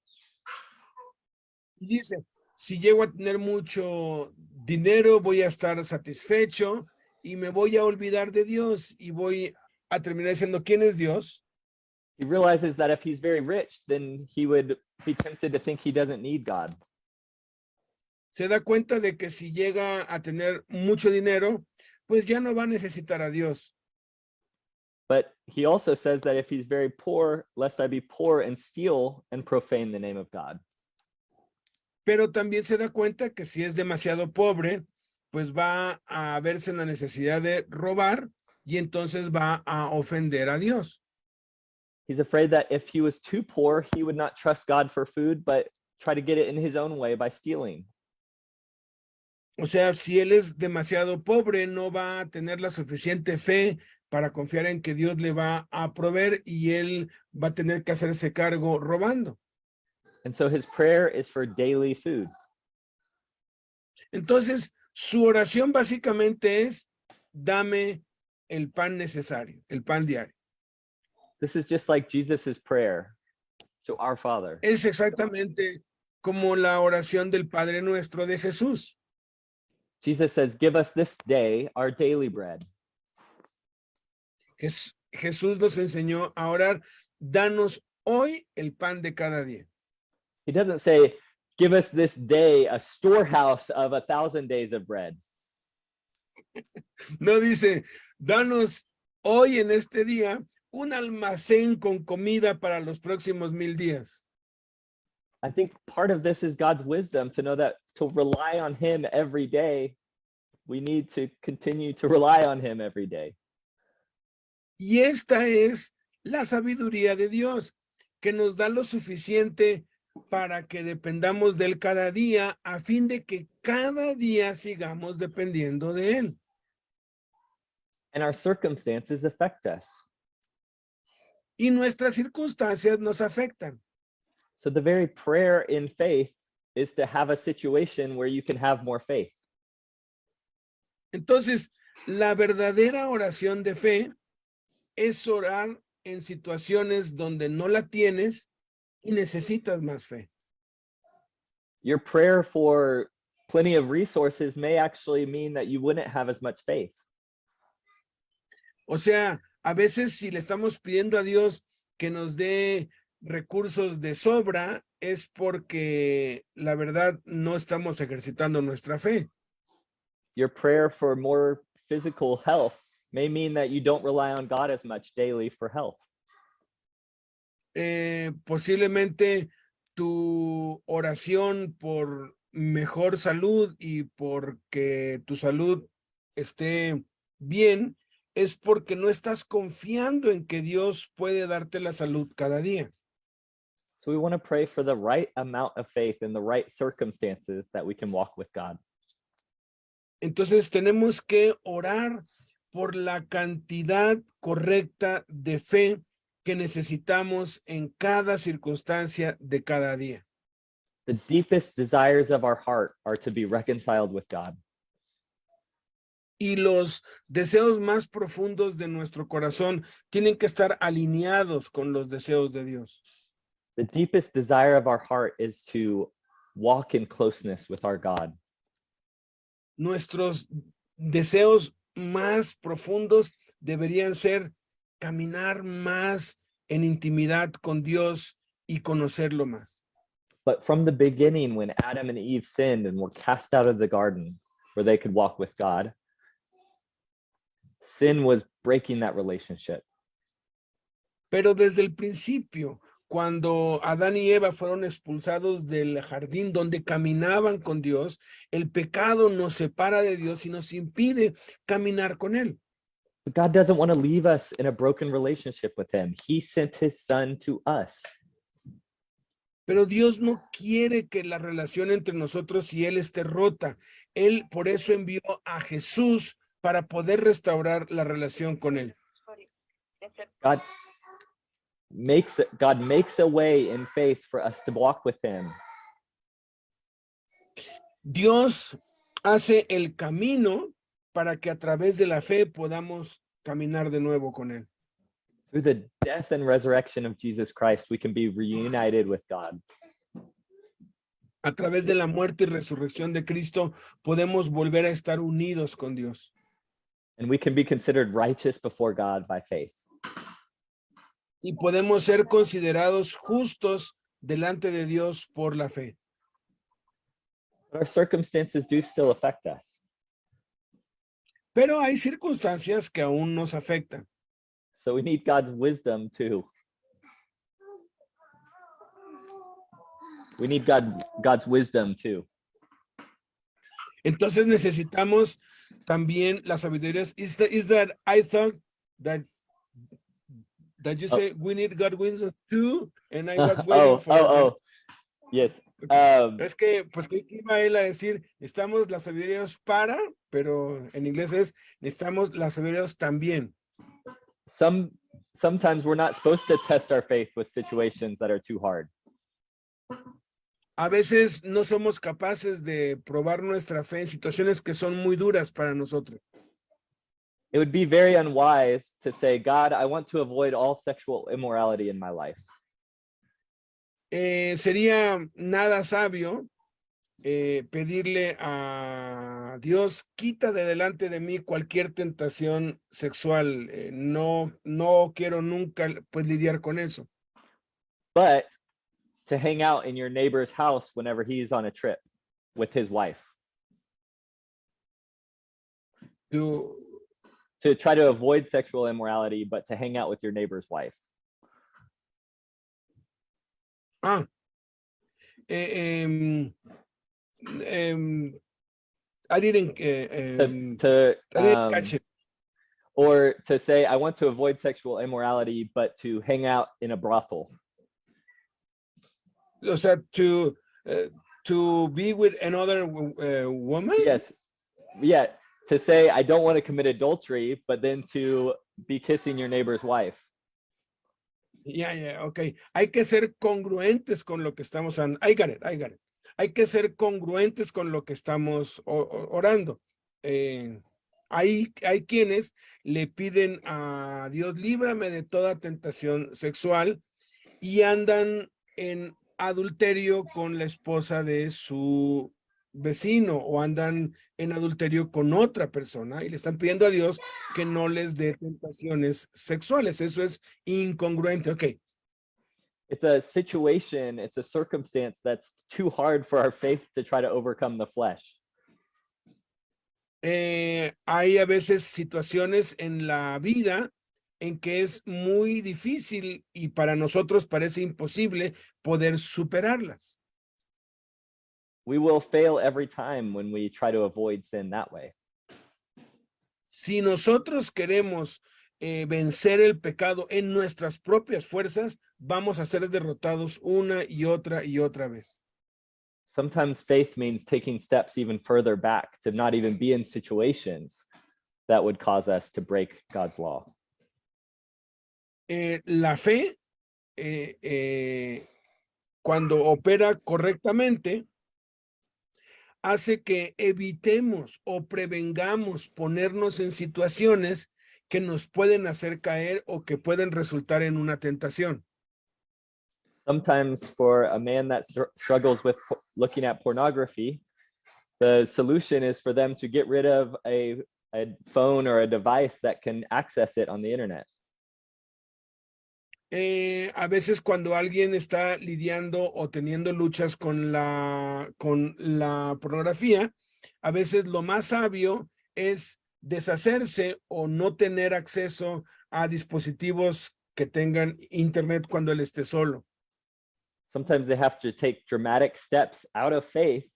Y dice, si llego a tener mucho dinero, voy a estar satisfecho y me voy a olvidar de Dios y voy a terminar diciendo, ¿quién es Dios? He realizes that if he's very rich, then he would be tempted to think he doesn't need God. Se da cuenta de que si llega a tener mucho dinero, pues ya no va a necesitar a Dios. But he also says that if he's very poor, lest I be poor and steal and profane the name of God. Pero también se da cuenta que si es demasiado pobre, pues va a verse en la necesidad de robar y entonces va a ofender a Dios. He's afraid that if he was too poor, he would not trust God for food, but try to get it in his own way by stealing. O sea, si él es demasiado pobre, no va a tener la suficiente fe para confiar en que Dios le va a proveer y él va a tener que hacerse cargo robando. And so his prayer is for daily food. Entonces, su oración básicamente es, dame el pan necesario, el pan diario. This is just like Jesus's prayer to our Father. Es exactamente como la oración del Padre Nuestro de Jesús. Jesus says, give us this day our daily bread. Jesús nos enseñó a orar, danos hoy el pan de cada día. He doesn't say, give us this day a storehouse of 1,000 days of bread. No dice, danos hoy en este día un almacén con comida para los próximos 1000 días. I think part of this is God's wisdom to know that to rely on him every day, we need to continue to rely on him every day. Y esta es la sabiduría de Dios, que nos da lo suficiente para que dependamos de él cada día, a fin de que cada día sigamos dependiendo de él. And our circumstances affect us. Y nuestras circunstancias nos afectan. So the very prayer in faith is to have a situation where you can have more faith. Entonces, la verdadera oración de fe es orar en situaciones donde no la tienes y necesitas más fe. Your prayer for plenty of resources may actually mean that you wouldn't have as much faith. O sea, a veces si le estamos pidiendo a Dios que nos dé recursos de sobra, es porque la verdad no estamos ejercitando nuestra fe. Your prayer for more physical health may mean that you don't rely on God as much daily for health. Posiblemente tu oración por mejor salud y porque tu salud esté bien es porque no estás confiando en que Dios puede darte la salud cada día. So we want to pray for the right amount of faith in the right circumstances that we can walk with God. Entonces tenemos que orar por la cantidad correcta de fe que necesitamos en cada circunstancia de cada día. The deepest desires of our heart are to be reconciled with God. Y los deseos más profundos de nuestro corazón tienen que estar alineados con los deseos de Dios. The deepest desire of our heart is to walk in closeness with our God. Nuestros deseos más profundos deberían ser caminar más en intimidad con Dios y conocerlo más. But from the beginning, when Adam and Eve sinned and were cast out of the garden where they could walk with God, sin was breaking that relationship. Pero desde el principio, cuando Adán y Eva fueron expulsados del jardín donde caminaban con Dios, el pecado nos separa de Dios y nos impide caminar con Él. But God doesn't want to leave us in a broken relationship with him. He sent his son to us. Pero Dios no quiere que la relación entre nosotros y Él esté rota. Él por eso envió a Jesús para poder restaurar la relación con Él. God makes a way in faith for us to walk with him. Dios hace el camino para que a través de la fe podamos caminar de nuevo con Él. Through the death and resurrection of Jesus Christ, we can be reunited with God. A través de la muerte y resurrección de Cristo podemos volver a estar unidos con Dios. And we can be considered righteous before God by faith. Y podemos ser considerados justos delante de Dios por la fe. But our circumstances do still affect us. Pero hay circunstancias que aún nos afectan. So we need God's wisdom too. We need God's wisdom too. Entonces necesitamos también la sabiduría. Is that I thought that you say we need God's wisdom too, and I was waiting for. Yes. Es que, pues, ¿qué iba él a decir? Necesitamos las sabidurías para, pero en inglés es, necesitamos las sabidurías también. Sometimes we're not supposed to test our faith with situations that are too hard. A veces no somos capaces de probar nuestra fe en situaciones que son muy duras para nosotros. It would be very unwise to say, God, I want to avoid all sexual immorality in my life. Sería nada sabio pedirle a Dios, quita de delante de mí cualquier tentación sexual. No quiero nunca pues lidiar con eso. But to hang out in your neighbor's house whenever he's on a trip with his wife. To try to avoid sexual immorality, but to hang out with your neighbor's wife. I didn't catch it. Or to say, I want to avoid sexual immorality, but to hang out in a brothel. O sea, to be with another woman? Yes. Yeah. To say, I don't want to commit adultery, but then to be kissing your neighbor's wife. Yeah, okay. Hay que ser congruentes con lo que estamos orando. I got it. Hay que ser congruentes con lo que estamos orando. Hay quienes le piden a Dios, líbrame de toda tentación sexual, y andan en adulterio con la esposa de su vecino, o andan en adulterio con otra persona y le están pidiendo a Dios que no les dé tentaciones sexuales. Eso es incongruente. Okay. It's a situation, it's a circumstance that's too hard for our faith to try to overcome the flesh. Hay a veces situaciones en la vida en que es muy difícil y para nosotros parece imposible poder superarlas. We will fail every time when we try to avoid sin that way. Si nosotros queremos vencer el pecado en nuestras propias fuerzas, vamos a ser derrotados una y otra vez. Sometimes faith means taking steps even further back to not even be in situations that would cause us to break God's law. La fe, cuando opera correctamente, hace que evitemos o prevengamos ponernos en situaciones que nos pueden hacer caer o que pueden resultar en una tentación. Sometimes for a man that struggles with looking at pornography, the solution is for them to get rid of a phone or a device that can access it on the internet. A veces cuando alguien está lidiando o teniendo luchas con la pornografía, a veces lo más sabio es deshacerse o no tener acceso a dispositivos que tengan internet cuando él esté solo. Sometimes they have to take dramatic steps out of faith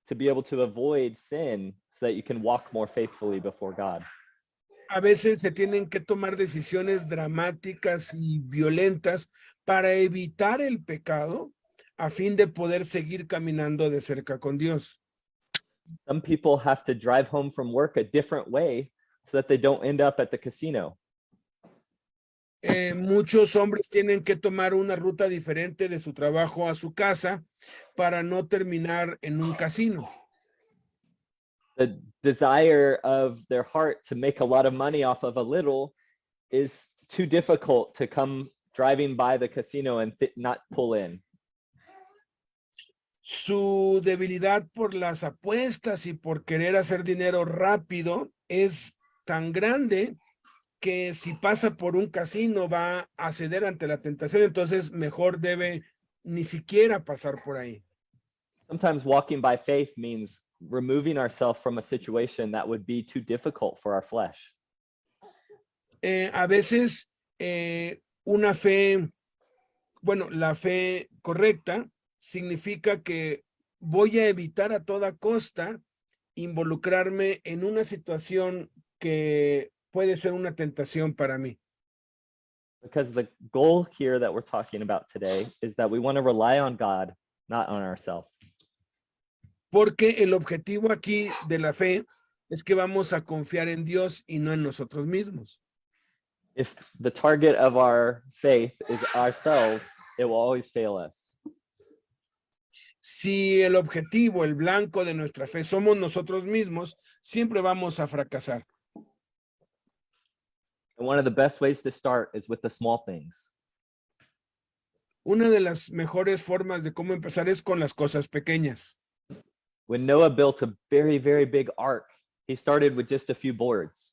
to be able to avoid sin so that you can walk more faithfully before God. A veces se tienen que tomar decisiones dramáticas y violentas para evitar el pecado a fin de poder seguir caminando de cerca con Dios. Some people have to drive home from work a different way so that they don't end up at the casino. Muchos hombres tienen que tomar una ruta diferente de su trabajo a su casa para no terminar en un casino. The desire of their heart to make a lot of money off of a little is too difficult to come driving by the casino and not pull in. Su debilidad por las apuestas y por querer hacer dinero rápido es tan grande que si pasa por un casino va a ceder ante la tentación, entonces mejor debe ni siquiera pasar por ahí. Sometimes walking by faith means removing ourselves from a situation that would be too difficult for our flesh. A veces una fe, bueno, la fe correcta significa que voy a evitar a toda costa involucrarme en una situación que puede ser una tentación para mí. Because the goal here that we're talking about today is that we want to rely on God, not on ourselves. Porque el objetivo aquí de la fe es que vamos a confiar en Dios y no en nosotros mismos. If the target of our faith is ourselves, it will always fail us. Si el objetivo, el blanco de nuestra fe somos nosotros mismos, siempre vamos a fracasar. And one of the best ways to start is with the small things. Una de las mejores formas de cómo empezar es con las cosas pequeñas. When Noah built a very, very big ark, he started with just a few boards.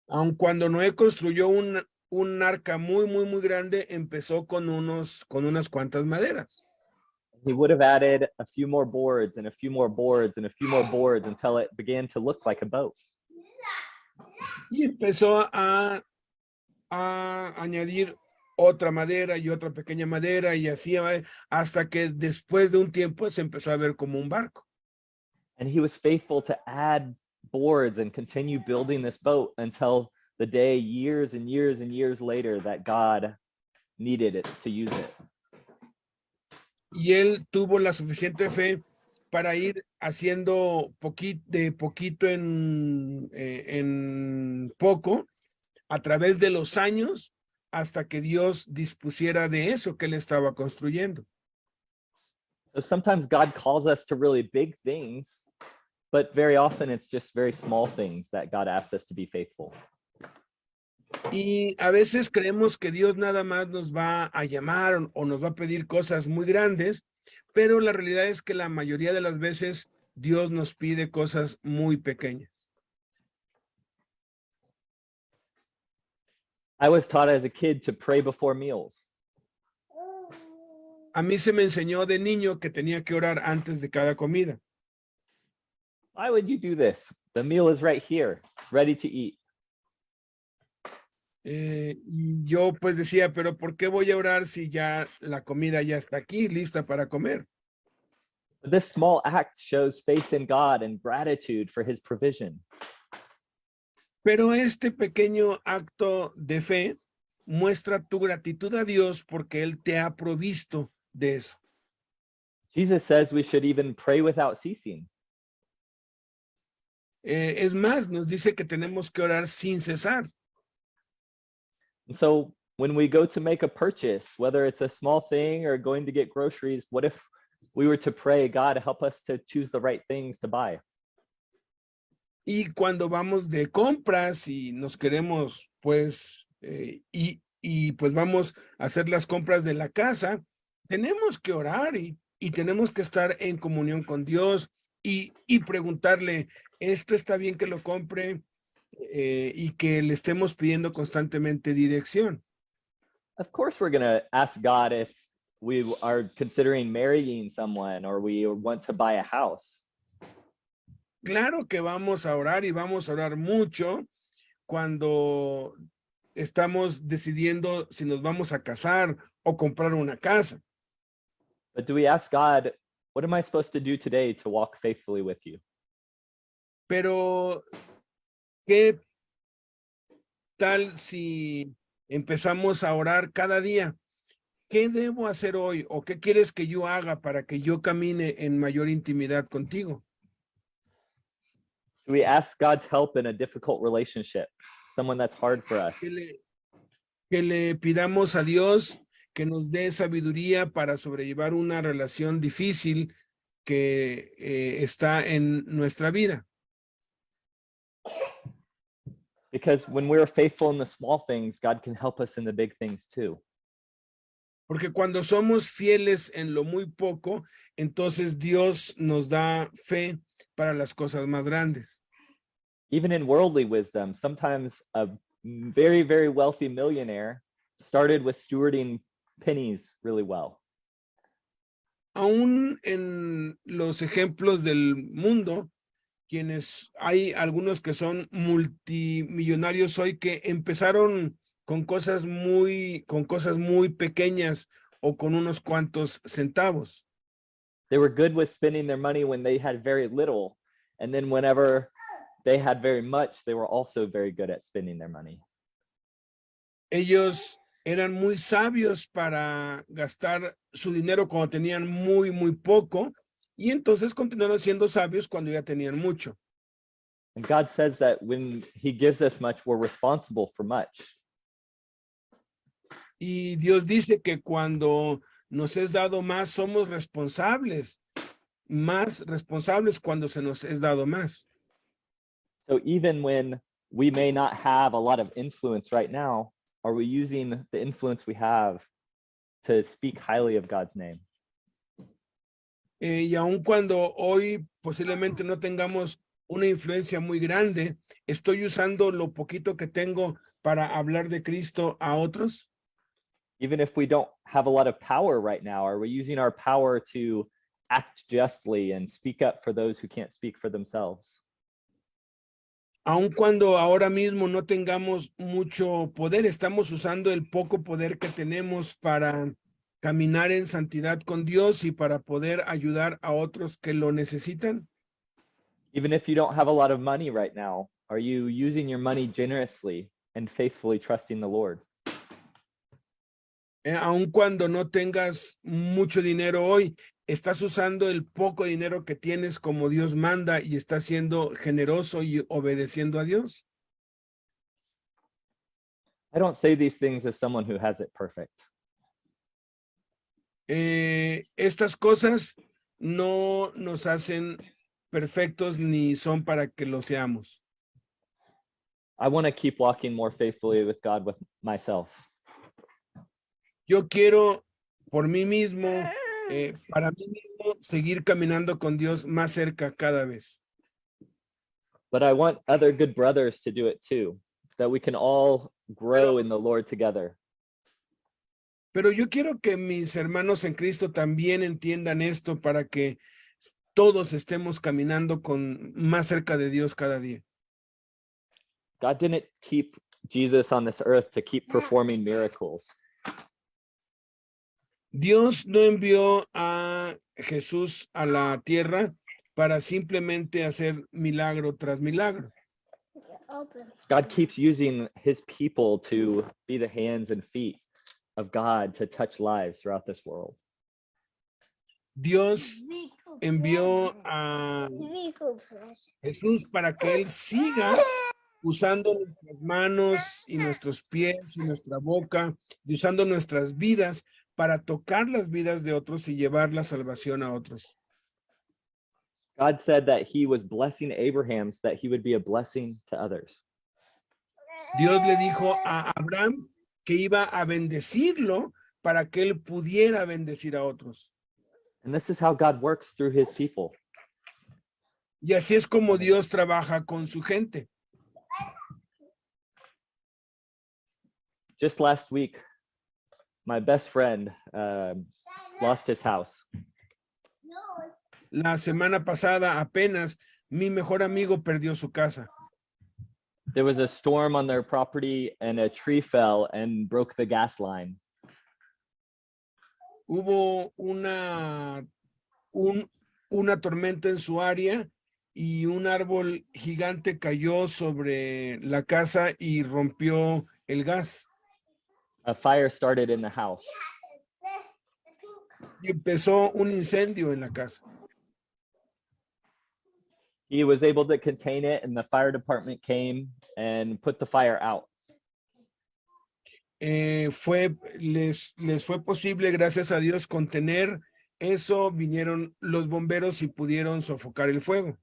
Aun cuando Noé construyó un arca muy grande, empezó con unas cuantas maderas. He would have added a few more boards and a few more boards and a few more boards until it began to look like a boat. Y empezó a añadir otra madera y otra pequeña madera y así hasta que después de un tiempo se empezó a ver como un barco. And he was faithful to add boards and continue building this boat until the day, years and years and years later, that God needed it to use it. Y él tuvo la suficiente fe para ir haciendo de poquito en poco a través de los años hasta que Dios dispusiera de eso que él estaba construyendo. So sometimes God calls us to really big things, but very often it's just very small things that God asks us to be faithful. Y a veces creemos que Dios nada más nos va a llamar o nos va a pedir cosas muy grandes, pero la realidad es que la mayoría de las veces Dios nos pide cosas muy pequeñas. I was taught as a kid to pray before meals. A mí se me enseñó de niño que tenía que orar antes de cada comida. Why would you do this? The meal is right here, ready to eat. Y yo pues decía, pero ¿por qué voy a orar si ya la comida ya está aquí, lista para comer? This small act shows faith in God and gratitude for his provision. Pero este pequeño acto de fe muestra tu gratitud a Dios porque Él te ha provisto de eso. Jesus says we should even pray without ceasing. Es más, nos dice que tenemos que orar sin cesar. And so when we go to make a purchase, whether it's a small thing or going to get groceries, what if we were to pray, God, help us to choose the right things to buy? Y cuando vamos de compras y nos queremos, pues, y pues vamos a hacer las compras de la casa, tenemos que orar y tenemos que estar en comunión con Dios y preguntarle, ¿esto está bien que lo compre? Y que le estemos pidiendo constantemente dirección. Of course, we're going to ask God if we are considering marrying someone or we want to buy a house. Claro que vamos a orar y vamos a orar mucho cuando estamos decidiendo si nos vamos a casar o comprar una casa. But do we ask God, what am I supposed to do today to walk faithfully with you? Pero, ¿qué tal si empezamos a orar cada día? ¿Qué debo hacer hoy o qué quieres que yo haga para que yo camine en mayor intimidad contigo? Do we ask God's help in a difficult relationship, someone that's hard for us? Que le pidamos a Dios que nos dé sabiduría para sobrellevar una relación difícil que está en nuestra vida. Because when we're faithful in the small things, God can help us in the big things too. Porque cuando somos fieles en lo muy poco, entonces Dios nos da fe para las cosas más grandes. Even in worldly wisdom, sometimes a very, very wealthy millionaire started with stewarding pennies really well. Aún en los ejemplos del mundo, hay algunos que son multimillonarios hoy que empezaron con cosas muy pequeñas o con unos cuantos centavos. They were good with spending their money when they had very little, and then whenever they had very much, they were also very good at spending their money. Ellos eran muy sabios para gastar su dinero cuando tenían muy poco, y entonces continuaron siendo sabios cuando ya tenían mucho. And God says that when he gives us much, we're responsible for much. Y Dios dice que cuando nos es dado más, somos más responsables cuando se nos es dado más. So even when we may not have a lot of influence right now, are we using the influence we have to speak highly of God's name? Y aun cuando hoy posiblemente no tengamos una influencia muy grande, ¿estoy usando lo poquito que tengo para hablar de Cristo a otros? Even if we don't have a lot of power right now, are we using our power to act justly and speak up for those who can't speak for themselves? Aun cuando ahora mismo no tengamos mucho poder, estamos usando el poco poder que tenemos para caminar en santidad con Dios y para poder ayudar a otros que lo necesitan. Even if you don't have a lot of money right now, are you using your money generously and faithfully trusting the Lord? Aun cuando no tengas mucho dinero hoy, estás usando el poco dinero que tienes como Dios manda y estás siendo generoso y obedeciendo a Dios. I don't say these things as someone who has it perfect. Estas cosas no nos hacen perfectos ni son para que lo seamos. I want to keep walking more faithfully with God with myself. Yo quiero por mí mismo, para mí mismo, seguir caminando con Dios más cerca cada vez. But I want other good brothers to do it too, that we can all grow in the Lord together. Pero yo quiero que mis hermanos en Cristo también entiendan esto para que todos estemos caminando más cerca de Dios cada día. God didn't keep Jesus on this earth to keep performing miracles. Dios no envió a Jesús a la tierra para simplemente hacer milagro tras milagro. God keeps using his people to be the hands and feet of God to touch lives throughout this world. Dios envió a Jesús para que él siga usando nuestras manos y nuestros pies y nuestra boca y usando nuestras vidas para tocar las vidas de otros y llevar la salvación a otros. God said that he was blessing Abraham so that he would be a blessing to others. Dios le dijo a Abraham que iba a bendecirlo para que él pudiera bendecir a otros. And this is how God works through his people. Y así es como Dios trabaja con su gente. Just last week, my best friend lost his house. La semana pasada apenas mi mejor amigo perdió su casa. There was a storm on their property and a tree fell and broke the gas line. Hubo una tormenta en su área y un árbol gigante cayó sobre la casa y rompió el gas. A fire started in the house. Y empezó un incendio en la casa. He was able to contain it and the fire department came and put the fire out. Les fue posible, gracias a Dios, contener eso. Vinieron los bomberos y pudieron sofocar el fuego.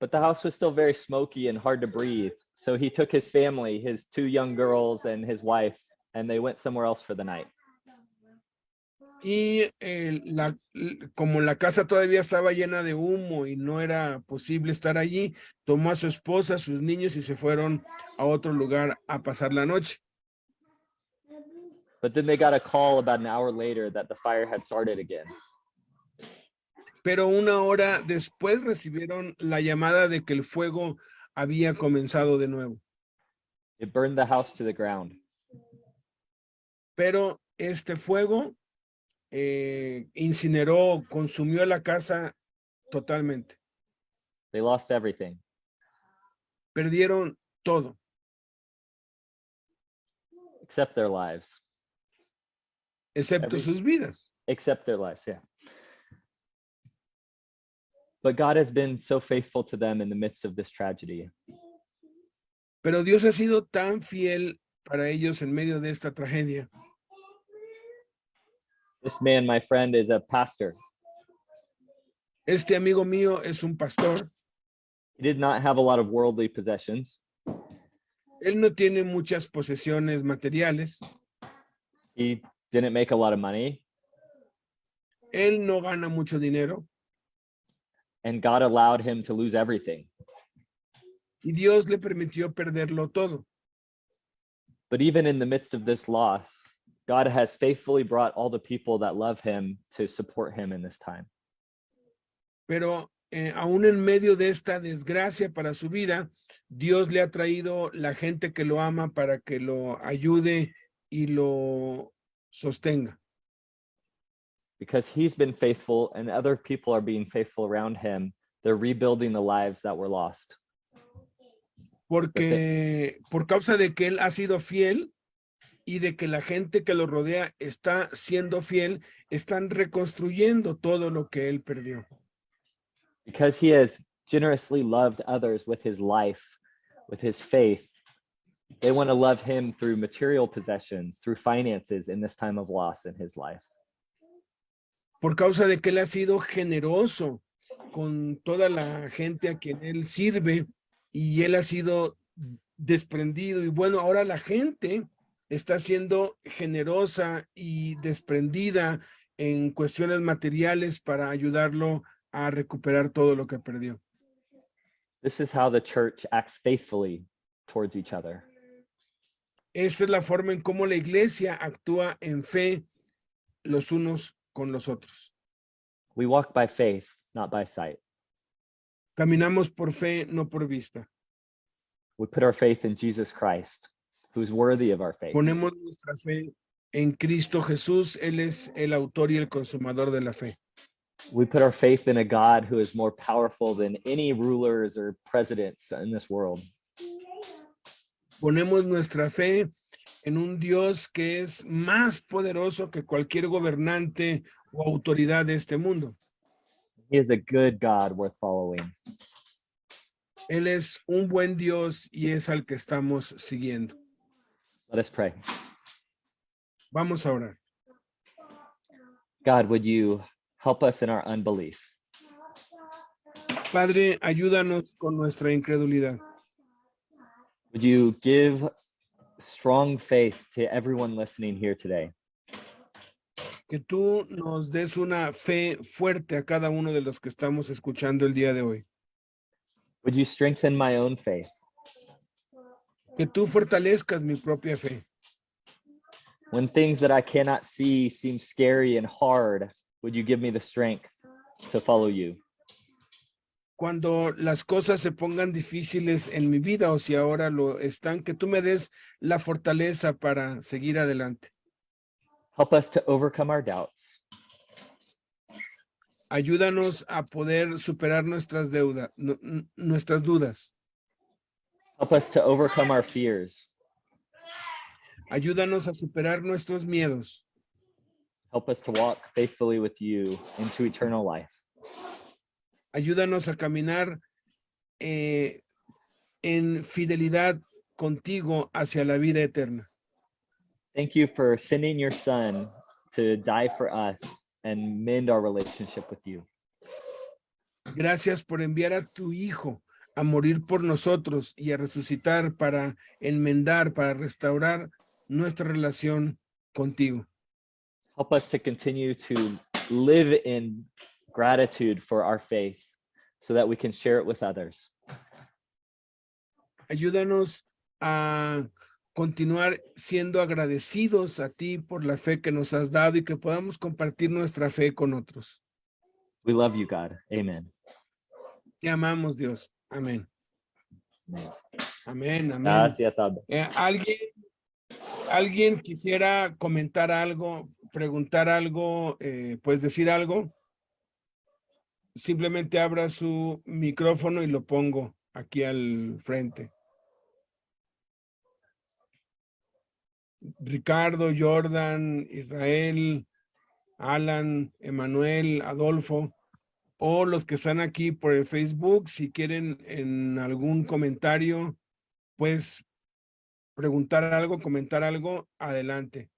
But the house was still very smoky and hard to breathe. So he took his family, his 2 young girls and his wife, and they went somewhere else for the night. Y como la casa todavía estaba llena de humo y no era posible estar allí, tomó a su esposa, a sus niños y se fueron a otro lugar a pasar la noche. But then they got a call about an hour later that the fire had started again. Pero una hora después recibieron la llamada de que el fuego había comenzado de nuevo. It burned the house to the ground. Pero este fuego incineró, consumió la casa totalmente. They lost everything. Perdieron todo. Except their lives. Excepto sus vidas. Except their lives, yeah. But God has been so faithful to them in the midst of this tragedy. Pero Dios ha sido tan fiel para ellos en medio de esta tragedia. This man, my friend, is a pastor. Este amigo mío es un pastor. He did not have a lot of worldly possessions. Él no tiene muchas posesiones materiales. He didn't make a lot of money. Él no gana mucho dinero. And God allowed him to lose everything. Y Dios le permitió perderlo todo. But even in the midst of this loss, God has faithfully brought all the people that love him to support him in this time. Pero aún en medio de esta desgracia para su vida, Dios le ha traído la gente que lo ama para que lo ayude y lo sostenga. Because he's been faithful and other people are being faithful around him, they're rebuilding the lives that were lost. Porque por causa de que él ha sido fiel y de que la gente que lo rodea está siendo fiel, están reconstruyendo todo lo que él perdió. Because he has generously loved others with his life, with his faith, they want to love him through material possessions, through finances in this time of loss in his life. Por causa de que él ha sido generoso con toda la gente a quien él sirve y él ha sido desprendido. Y bueno, ahora la gente está siendo generosa y desprendida en cuestiones materiales para ayudarlo a recuperar todo lo que perdió. This is how the church acts faithfully towards each other. Esta es la forma en cómo la iglesia actúa en fe los unos con los otros. We walk by faith, not by sight. Caminamos por fe, no por vista. We put our faith in Jesus Christ, who's worthy of our faith. Ponemos nuestra fe en Cristo Jesús. Él es el autor y el consumador de la fe. We put our faith in a God who is more powerful than any rulers or presidents in this world. Ponemos nuestra fe en un Dios que es más poderoso que cualquier gobernante o autoridad de este mundo. He is a good God worth following. Él es un buen Dios y es al que estamos siguiendo. Let us pray. Vamos a orar. God, would you help us in our unbelief? Padre, ayúdanos con nuestra incredulidad. Would you give strong faith to everyone listening here today? Que tú nos des una fe fuerte a cada uno de los que estamos escuchando el día de hoy. Would you strengthen my own faith? Que tú fortalezcas mi propia fe. When things that I cannot see seem scary and hard, would you give me the strength to follow you? Cuando las cosas se pongan difíciles en mi vida o si ahora lo están, que tú me des la fortaleza para seguir adelante. Help us to overcome our doubts. Ayúdanos a poder superar nuestras deudas, nuestras dudas. Help us to overcome our fears. Ayúdanos a superar nuestros miedos. Help us to walk faithfully with you into eternal life. Ayúdanos a caminar en fidelidad contigo hacia la vida eterna. Thank you for sending your son to die for us and mend our relationship with you. Gracias por enviar a tu Hijo a morir por nosotros y a resucitar para enmendar, para restaurar nuestra relación contigo. Help us to continue to live in gratitude for our faith so that we can share it with others. Ayúdanos a continuar siendo agradecidos a ti por la fe que nos has dado y que podamos compartir nuestra fe con otros. We love you, God. Amen. Te amamos, Dios. Amén. Amen. Amén, amén. Gracias, Abba. ¿Alguien quisiera comentar algo, preguntar algo, pues decir algo? Simplemente abra su micrófono y lo pongo aquí al frente. Ricardo, Jordan, Israel, Alan, Emanuel, Adolfo, o los que están aquí por el Facebook, si quieren en algún comentario, pues preguntar algo, comentar algo, adelante.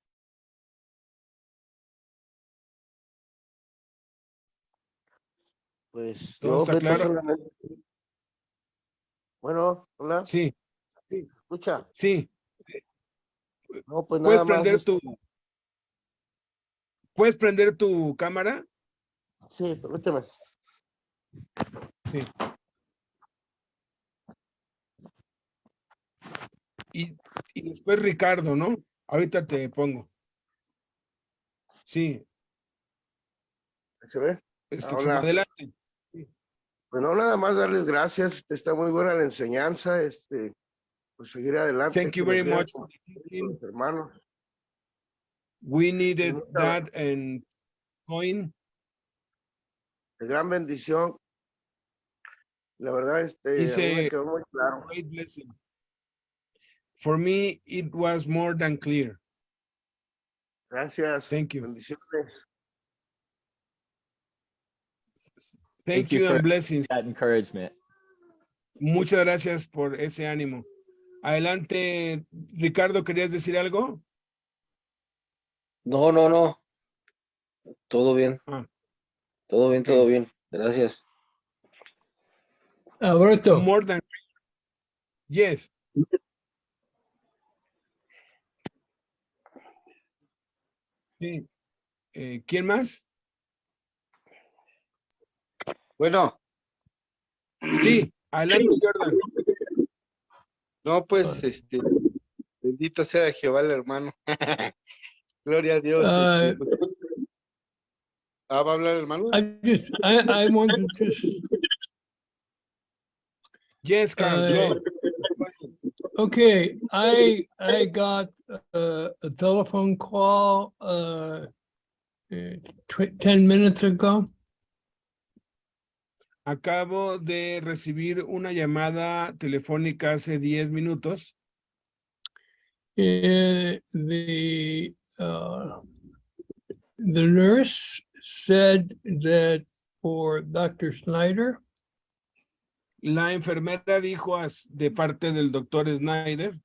Pues ¿Todo yo está claro? solamente. Bueno, hola, Sí, escucha. sí. No, pues ¿Puedes nada más. ¿Puedes prender tu cámara? Sí, permíteme. Sí. Y después Ricardo, ¿no? Ahorita te pongo. Sí. ¿Se ve? Hola. Adelante. Pues no, nada más darles gracias. Está muy buena la enseñanza. Pues seguir adelante. Thank you very much for the teaching. Los hermanos. We needed that and coin. De gran bendición. La verdad, a mí me quedó muy claro. Great blessing. For me, it was more than clear. Gracias. Thank you. Bendiciones. Thank you for and blessings. that encouragement. Muchas gracias por ese ánimo. Adelante, Ricardo, ¿querías decir algo? No. Todo bien. Todo bien, todo bien. Gracias. Alberto. More than. Yes. Sí. ¿Quién más? Bueno. Sí, adelante, Jordan. No, pues, bendito sea Jehová el hermano. Gloria a Dios. ¿Va a hablar el hermano? I want to just. Yes, Carl. Okay, I got a telephone call 10 minutes ago. Acabo de recibir una llamada telefónica hace 10 minutos. The nurse said that for Dr. Snyder, La enfermera dijo de parte del doctor Snyder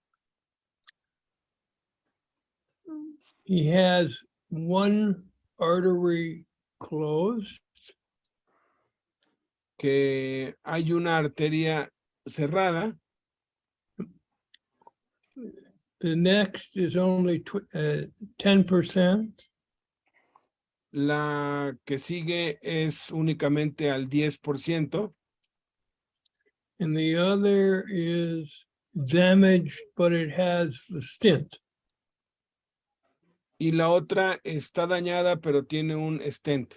he has one artery closed, que hay una arteria cerrada. the next is only 10%, La que sigue es únicamente al 10%. and the other is damaged, but it has the stent. Y la otra está dañada, pero tiene un stent.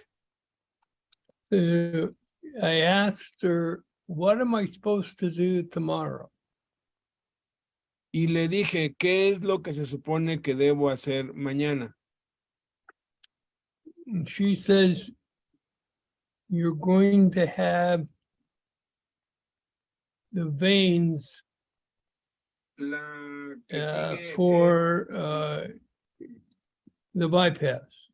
I asked her, what am I supposed to do tomorrow? Y le dije, ¿qué es lo que se supone que debo hacer mañana? And she says, you're going to have the veins La que sigue, for the bypass.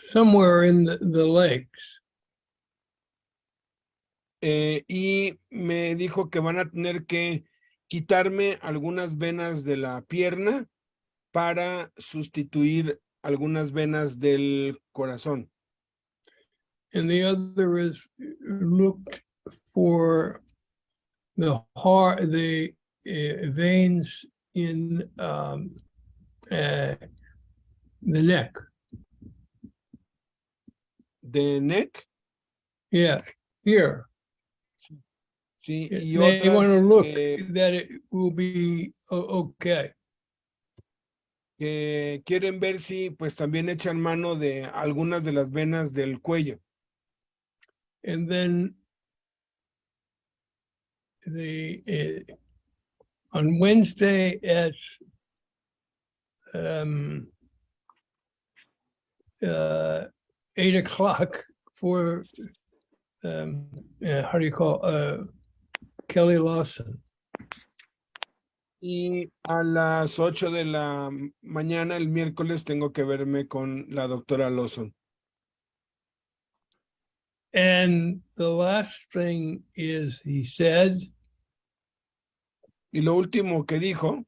Somewhere in the legs. Y me dijo que van a tener que quitarme algunas venas de la pierna para sustituir algunas venas del corazón. And the other is looked for the heart, the veins in the neck. ¿De neck? Yeah, here. Sí, y They want to otras look that it will be okay. que quieren ver si pues también echan mano de algunas de las venas del cuello. And then on Wednesday at 8 o'clock for how do you call Kelly Lawson. Y a las 8 de la mañana el miércoles tengo que verme con la doctora Lawson. And the last thing is, he said, y lo último que dijo,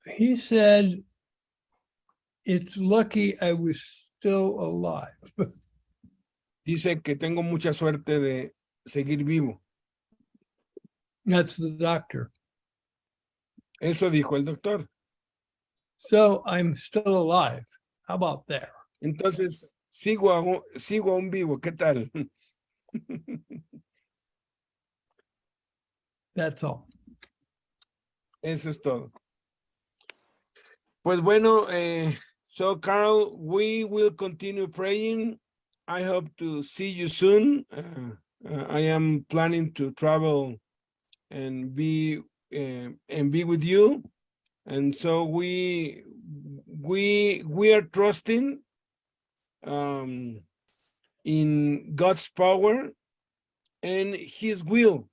he said, it's lucky I was still alive. dice que tengo mucha suerte de seguir vivo. That's the doctor. Eso dijo el doctor. So I'm still alive. How about that? Entonces, sigo aún vivo. ¿Qué tal? That's all. Eso es todo. Pues bueno, so Carl, we will continue praying. I hope to see you soon. I am planning to travel and be with you, and so we are trusting in God's power and His will,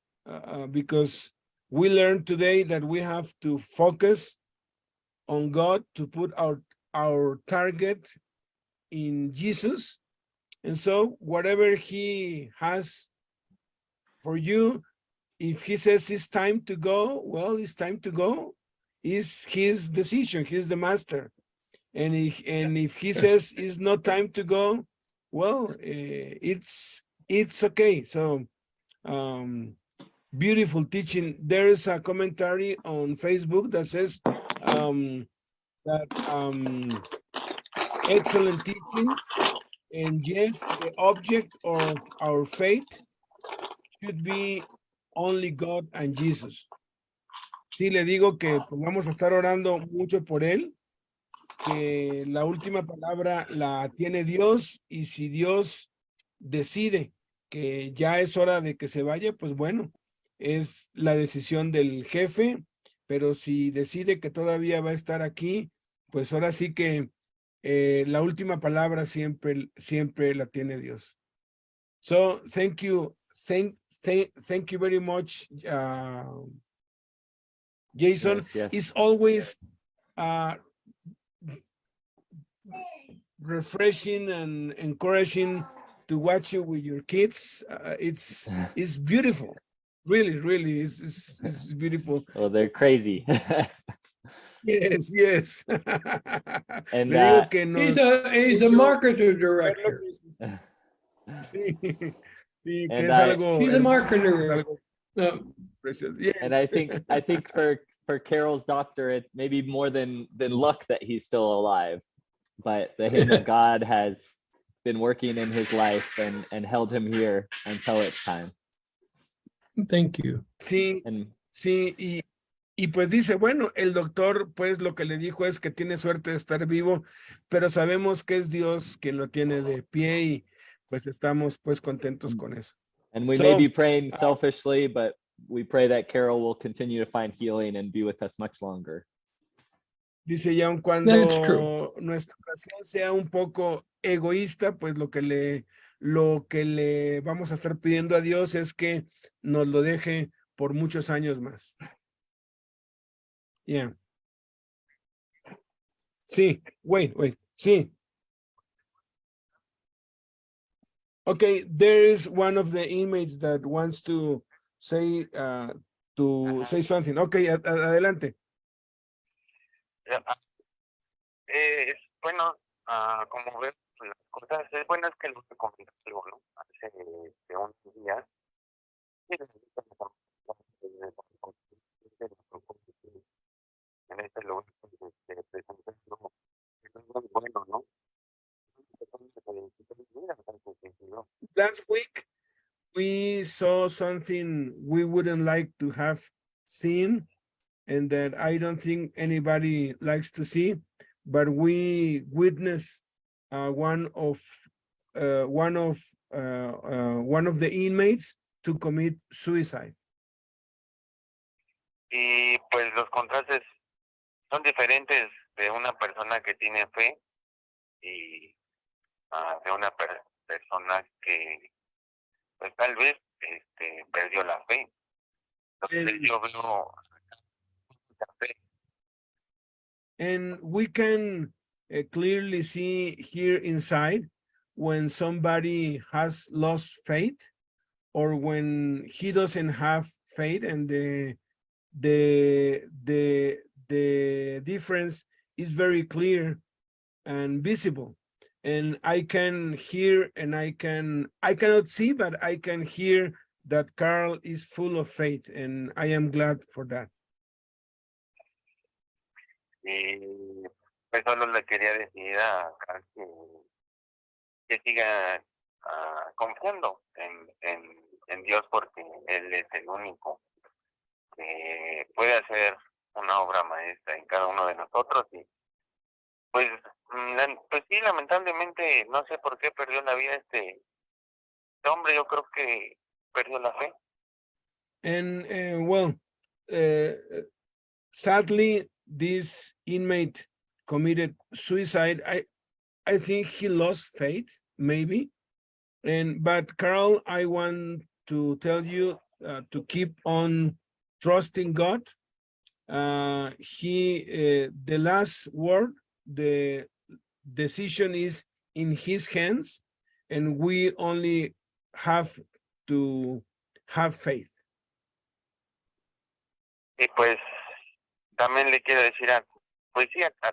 because we learned today that we have to focus on God, to put our target in Jesus. And so whatever He has for you, if He says it's time to go, well, it's time to go. It's His decision. He's the master. And if He says it's not time to go, well, it's okay. So beautiful teaching. There is a commentary on Facebook that says excellent teaching, and yes, the object of our faith should be only God and Jesus. Sí, le digo que pues, vamos a estar orando mucho por él, que la última palabra la tiene Dios, y si Dios decide que ya es hora de que se vaya, pues bueno, es la decisión del jefe, pero si decide que todavía va a estar aquí, pues ahora sí que la última palabra siempre la tiene Dios. So thank you. Thank you very much, Jason. Yes, yes. It's always refreshing and encouraging to watch you with your kids. It's beautiful. Really, it's beautiful. Well, they're crazy. Yes, yes. And Le digo que nos He's a mucho marketer ver lo director. que- Sí, sí, que And es algo He's a hermoso, es marketer. algo No, precioso. and I Yes. think for Carol's doctor, it may be more than luck that he's still alive, but the hand of God has been working in his life and held him here until it's time. thank you. Sí, And sí, y pues dice, bueno, el doctor pues lo que le dijo es que tiene suerte de estar vivo, pero sabemos que es Dios quien lo tiene de pie y pues estamos pues contentos con eso. and we may So, be praying selfishly, but we pray that Carol will continue to find healing and be with us much longer. Dice, y aun That's true. cuando nuestra oración sea un poco egoísta, pues lo que le vamos a estar pidiendo a Dios es que nos lo deje por muchos años más. Yeah. Sí, wait. Sí. Okay, there is one of the inmates that wants to say something. Okay, adelante. Bueno, como ves, las cosas es bueno es que lo que comenté algo, ¿no? Hace unos días. En este lugar presentando es bueno, ¿no? Last week, we saw something we wouldn't like to have seen and that I don't think anybody likes to see, but we witnessed one of the inmates to commit suicide. Y pues los contrastes son diferentes de una persona que tiene fe y de una persona que pues tal vez perdió la fe. Entonces yo veo mucha fe. And we can clearly see here inside when somebody has lost faith or when he doesn't have faith, and the difference is very clear and visible. And I can hear and I cannot see, but I can hear that Carl is full of faith, and I am glad for that. Y pues solo le quería decir a Carl que siga confiando en Dios, porque Él es el único que puede hacer una obra maestra en cada uno de nosotros. Y pues sí, lamentablemente no sé por qué perdió la vida este hombre. Yo creo que perdió la fe. And sadly, this inmate committed suicide. I think he lost faith, maybe. But Carl, I want to tell you to keep on trusting God. The last word, the decision is in his hands, and we only have to have faith. Y pues también le quiero decir a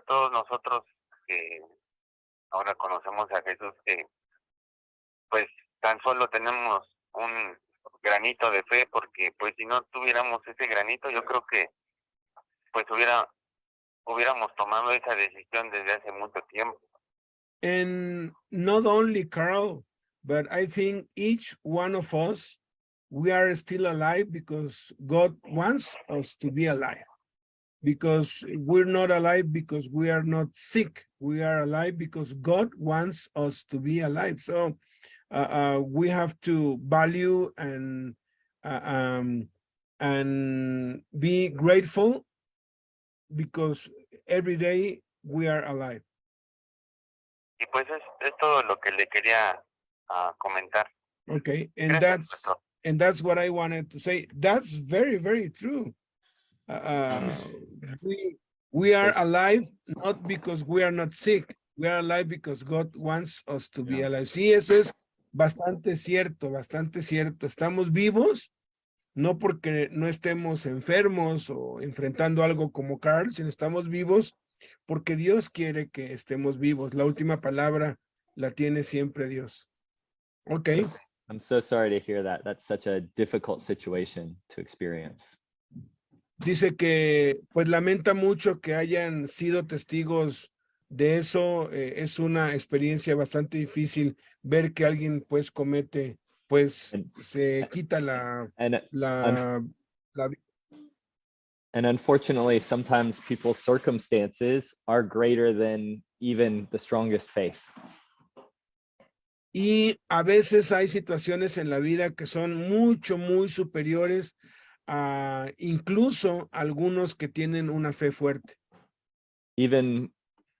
todos nosotros que ahora conocemos a Jesús, que pues tan solo tenemos un granito de fe, porque pues si no tuviéramos ese granito, yo creo que pues hubiéramos tomado esa decisión desde hace mucho tiempo. And not only Carl, but I think each one of us, we are still alive because God wants us to be alive. Because we're not alive because we are not sick. We are alive because God wants us to be alive. So we have to value and be grateful because every day we are alive. Y pues es todo lo que le quería comentar. Okay, and Gracias, that's pastor. what I wanted to say. That's very, very true. We are alive not because we are not sick. We are alive because God wants us to be Yeah. alive. Sí, eso es bastante cierto, bastante cierto. Estamos vivos, no porque no estemos enfermos o enfrentando algo como Carl, sino estamos vivos porque Dios quiere que estemos vivos. La última palabra la tiene siempre Dios. Okay. I'm so sorry to hear that. That's such a difficult situation to experience. Dice que pues lamenta mucho que hayan sido testigos de eso. Es una experiencia bastante difícil ver que alguien pues comete, pues se quita And la And unfortunately, sometimes people's circumstances are greater than even the strongest faith. Y a veces hay situaciones en la vida que son muy superiores a incluso algunos que tienen una fe fuerte. Even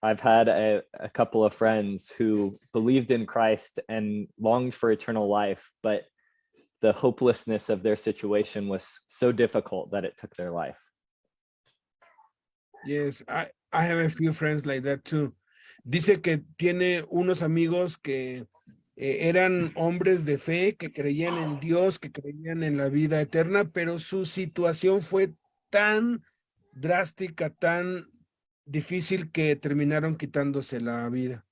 I've had a couple of friends who believed in Christ and longed for eternal life, but the hopelessness of their situation was so difficult that it took their life. Yes, I have a few friends like that too. Dice que tiene unos amigos que eran hombres de fe, que creían en Dios, que creían en la vida eterna, pero su situación fue tan drástica, tan difícil que terminaron quitándose la vida.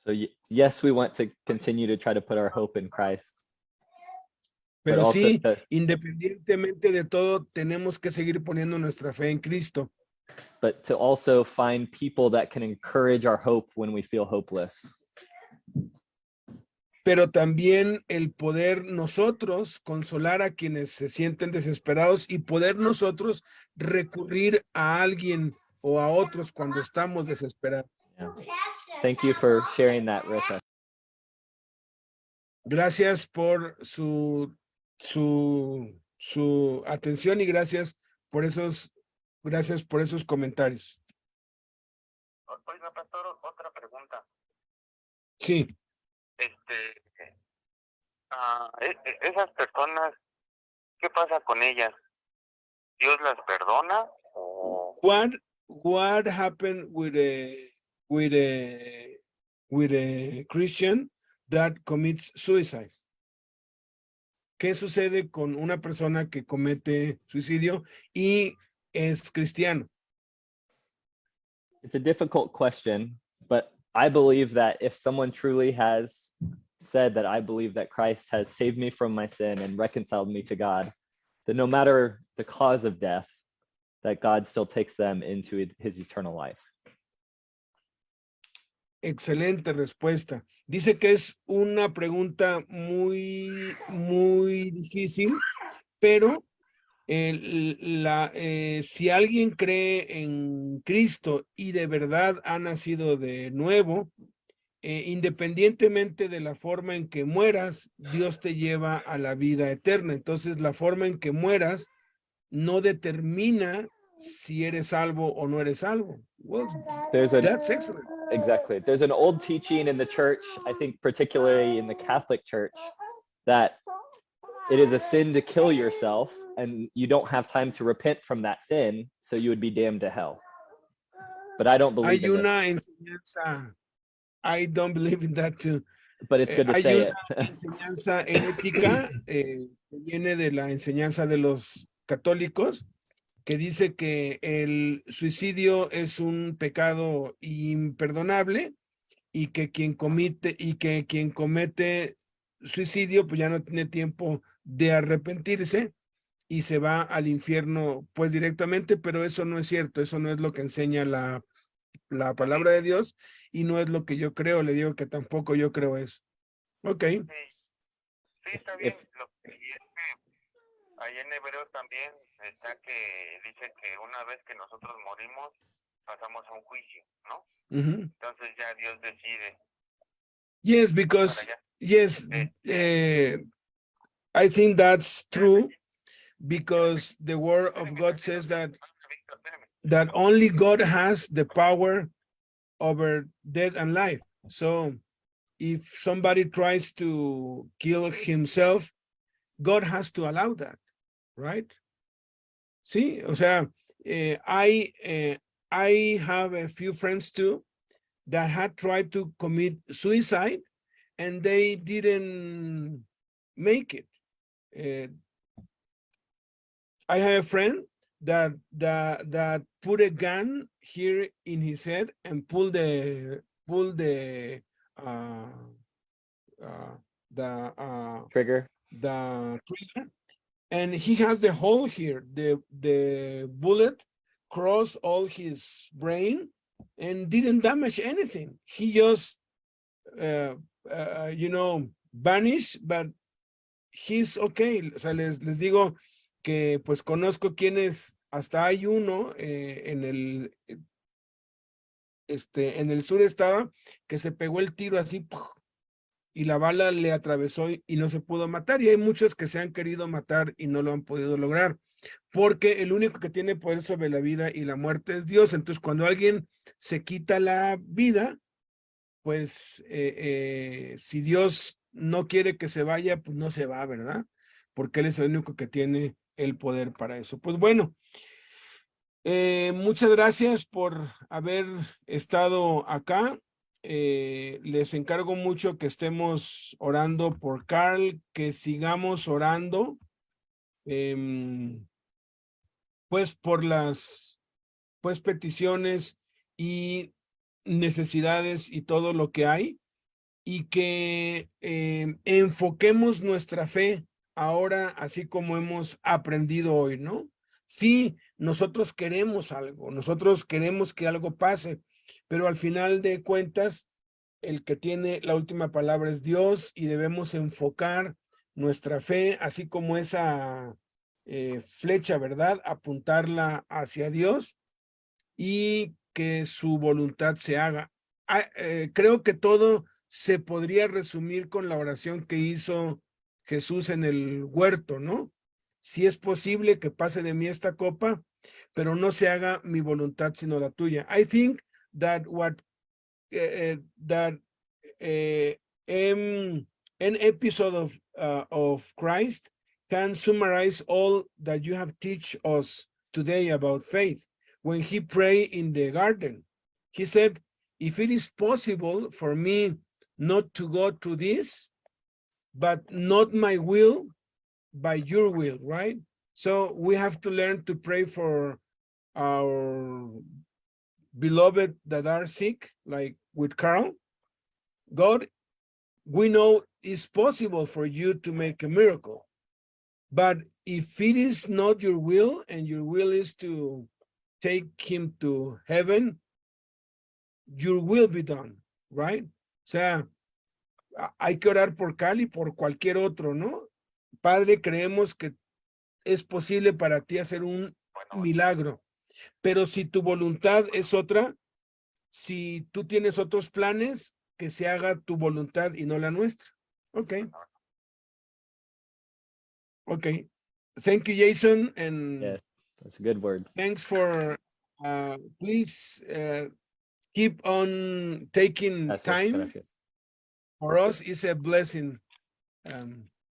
So yes, we want to continue to try to put our hope in Christ. Pero But also sí, to- independientemente de todo, tenemos que seguir poniendo nuestra fe en Cristo. but to also find people that can encourage our hope when we feel hopeless. Pero también el poder nosotros consolar a quienes se sienten desesperados y poder nosotros recurrir a alguien o a otros cuando estamos desesperados. Yeah. Thank you for sharing that with us. Gracias por su atención y gracias por esos comentarios. Oiga, pastor, otra pregunta. Sí. Esas personas, ¿qué pasa con ellas? ¿Dios las perdona? O... What happened with a Christian that commits suicide? ¿Qué sucede con una persona que comete suicidio y es cristiano? It's a difficult question, but I believe that if someone truly has said that I believe that Christ has saved me from my sin and reconciled me to God, then no matter the cause of death, that God still takes them into his eternal life. Excelente respuesta. Dice que es una pregunta muy difícil, pero si alguien cree en Cristo y de verdad ha nacido de nuevo, independientemente de la forma en que mueras, Dios te lleva a la vida eterna. Entonces, la forma en que mueras no determina si eres salvo o no eres salvo. Well, that's excellent. Exactly. There's an old teaching in the church, I think particularly in the Catholic Church, that it is a sin to kill yourself and you don't have time to repent from that sin, so you would be damned to hell. But I don't believe Hay in una enseñanza, I don't believe in that too. but it's good to Hay say una it. enseñanza herética que viene de la enseñanza de los católicos, que dice que el suicidio es un pecado imperdonable y que quien comete suicidio pues ya no tiene tiempo de arrepentirse y se va al infierno pues directamente, pero eso no es cierto, eso no es lo que enseña la palabra de Dios y no es lo que yo creo, le digo que tampoco yo creo eso. Ok. Sí, está bien. Lo que es que ahí en Hebreos también está que dice que una vez que nosotros morimos, pasamos a un juicio, ¿no? Entonces ya Dios decide. Yes, because, yes, I think that's true because the word of God says that only God has the power over death and life. So if somebody tries to kill himself, God has to allow that, right? Sí, o sea, I have a few friends too that had tried to commit suicide and they didn't make it. I have a friend that put a gun here in his head and pulled the Trigger. trigger, and he has the hole here. The bullet crossed all his brain and didn't damage anything. He just vanished, but he's okay. O sea, les digo que pues conozco quienes, hasta hay uno en el sur estaba, que se pegó el tiro así, ¡puf! Y la bala le atravesó y no se pudo matar. Y hay muchos que se han querido matar y no lo han podido lograr, porque el único que tiene poder sobre la vida y la muerte es Dios. Entonces, cuando alguien se quita la vida, pues si Dios no quiere que se vaya, pues no se va, ¿verdad? Porque Él es el único que tiene el poder para eso. Pues bueno, muchas gracias por haber estado acá. Les encargo mucho que estemos orando por Carl, que sigamos orando, pues por las peticiones y necesidades y todo lo que hay, y que enfoquemos nuestra fe ahora así como hemos aprendido hoy, ¿no? Sí, nosotros queremos algo, nosotros queremos que algo pase, pero al final de cuentas, el que tiene la última palabra es Dios, y debemos enfocar nuestra fe, así como esa flecha, ¿verdad? Apuntarla hacia Dios y que su voluntad se haga. Creo que todo se podría resumir con la oración que hizo Jesús en el huerto, ¿no? Si es posible que pase de mí esta copa, pero no se haga mi voluntad sino la tuya. I think that an episode of Christ can summarize all that you have teach us today about faith. When he prayed in the garden, he said, if it is possible for me not to go through this, but not my will, by your will, right? So we have to learn to pray for our beloved that are sick, like with Carl. God, we know it's possible for you to make a miracle, but if it is not your will and your will is to take him to heaven, your will be done, right? O sea, hay que orar por Carl y por cualquier otro, ¿no? Padre, creemos que es posible para ti hacer un milagro, pero si tu voluntad es otra, si tú tienes otros planes, que se haga tu voluntad y no la nuestra. Okay. Okay. Thank you, Jason. And yes, that's a good word. Thanks for, please keep on taking time. Gracias. For us, it's a blessing.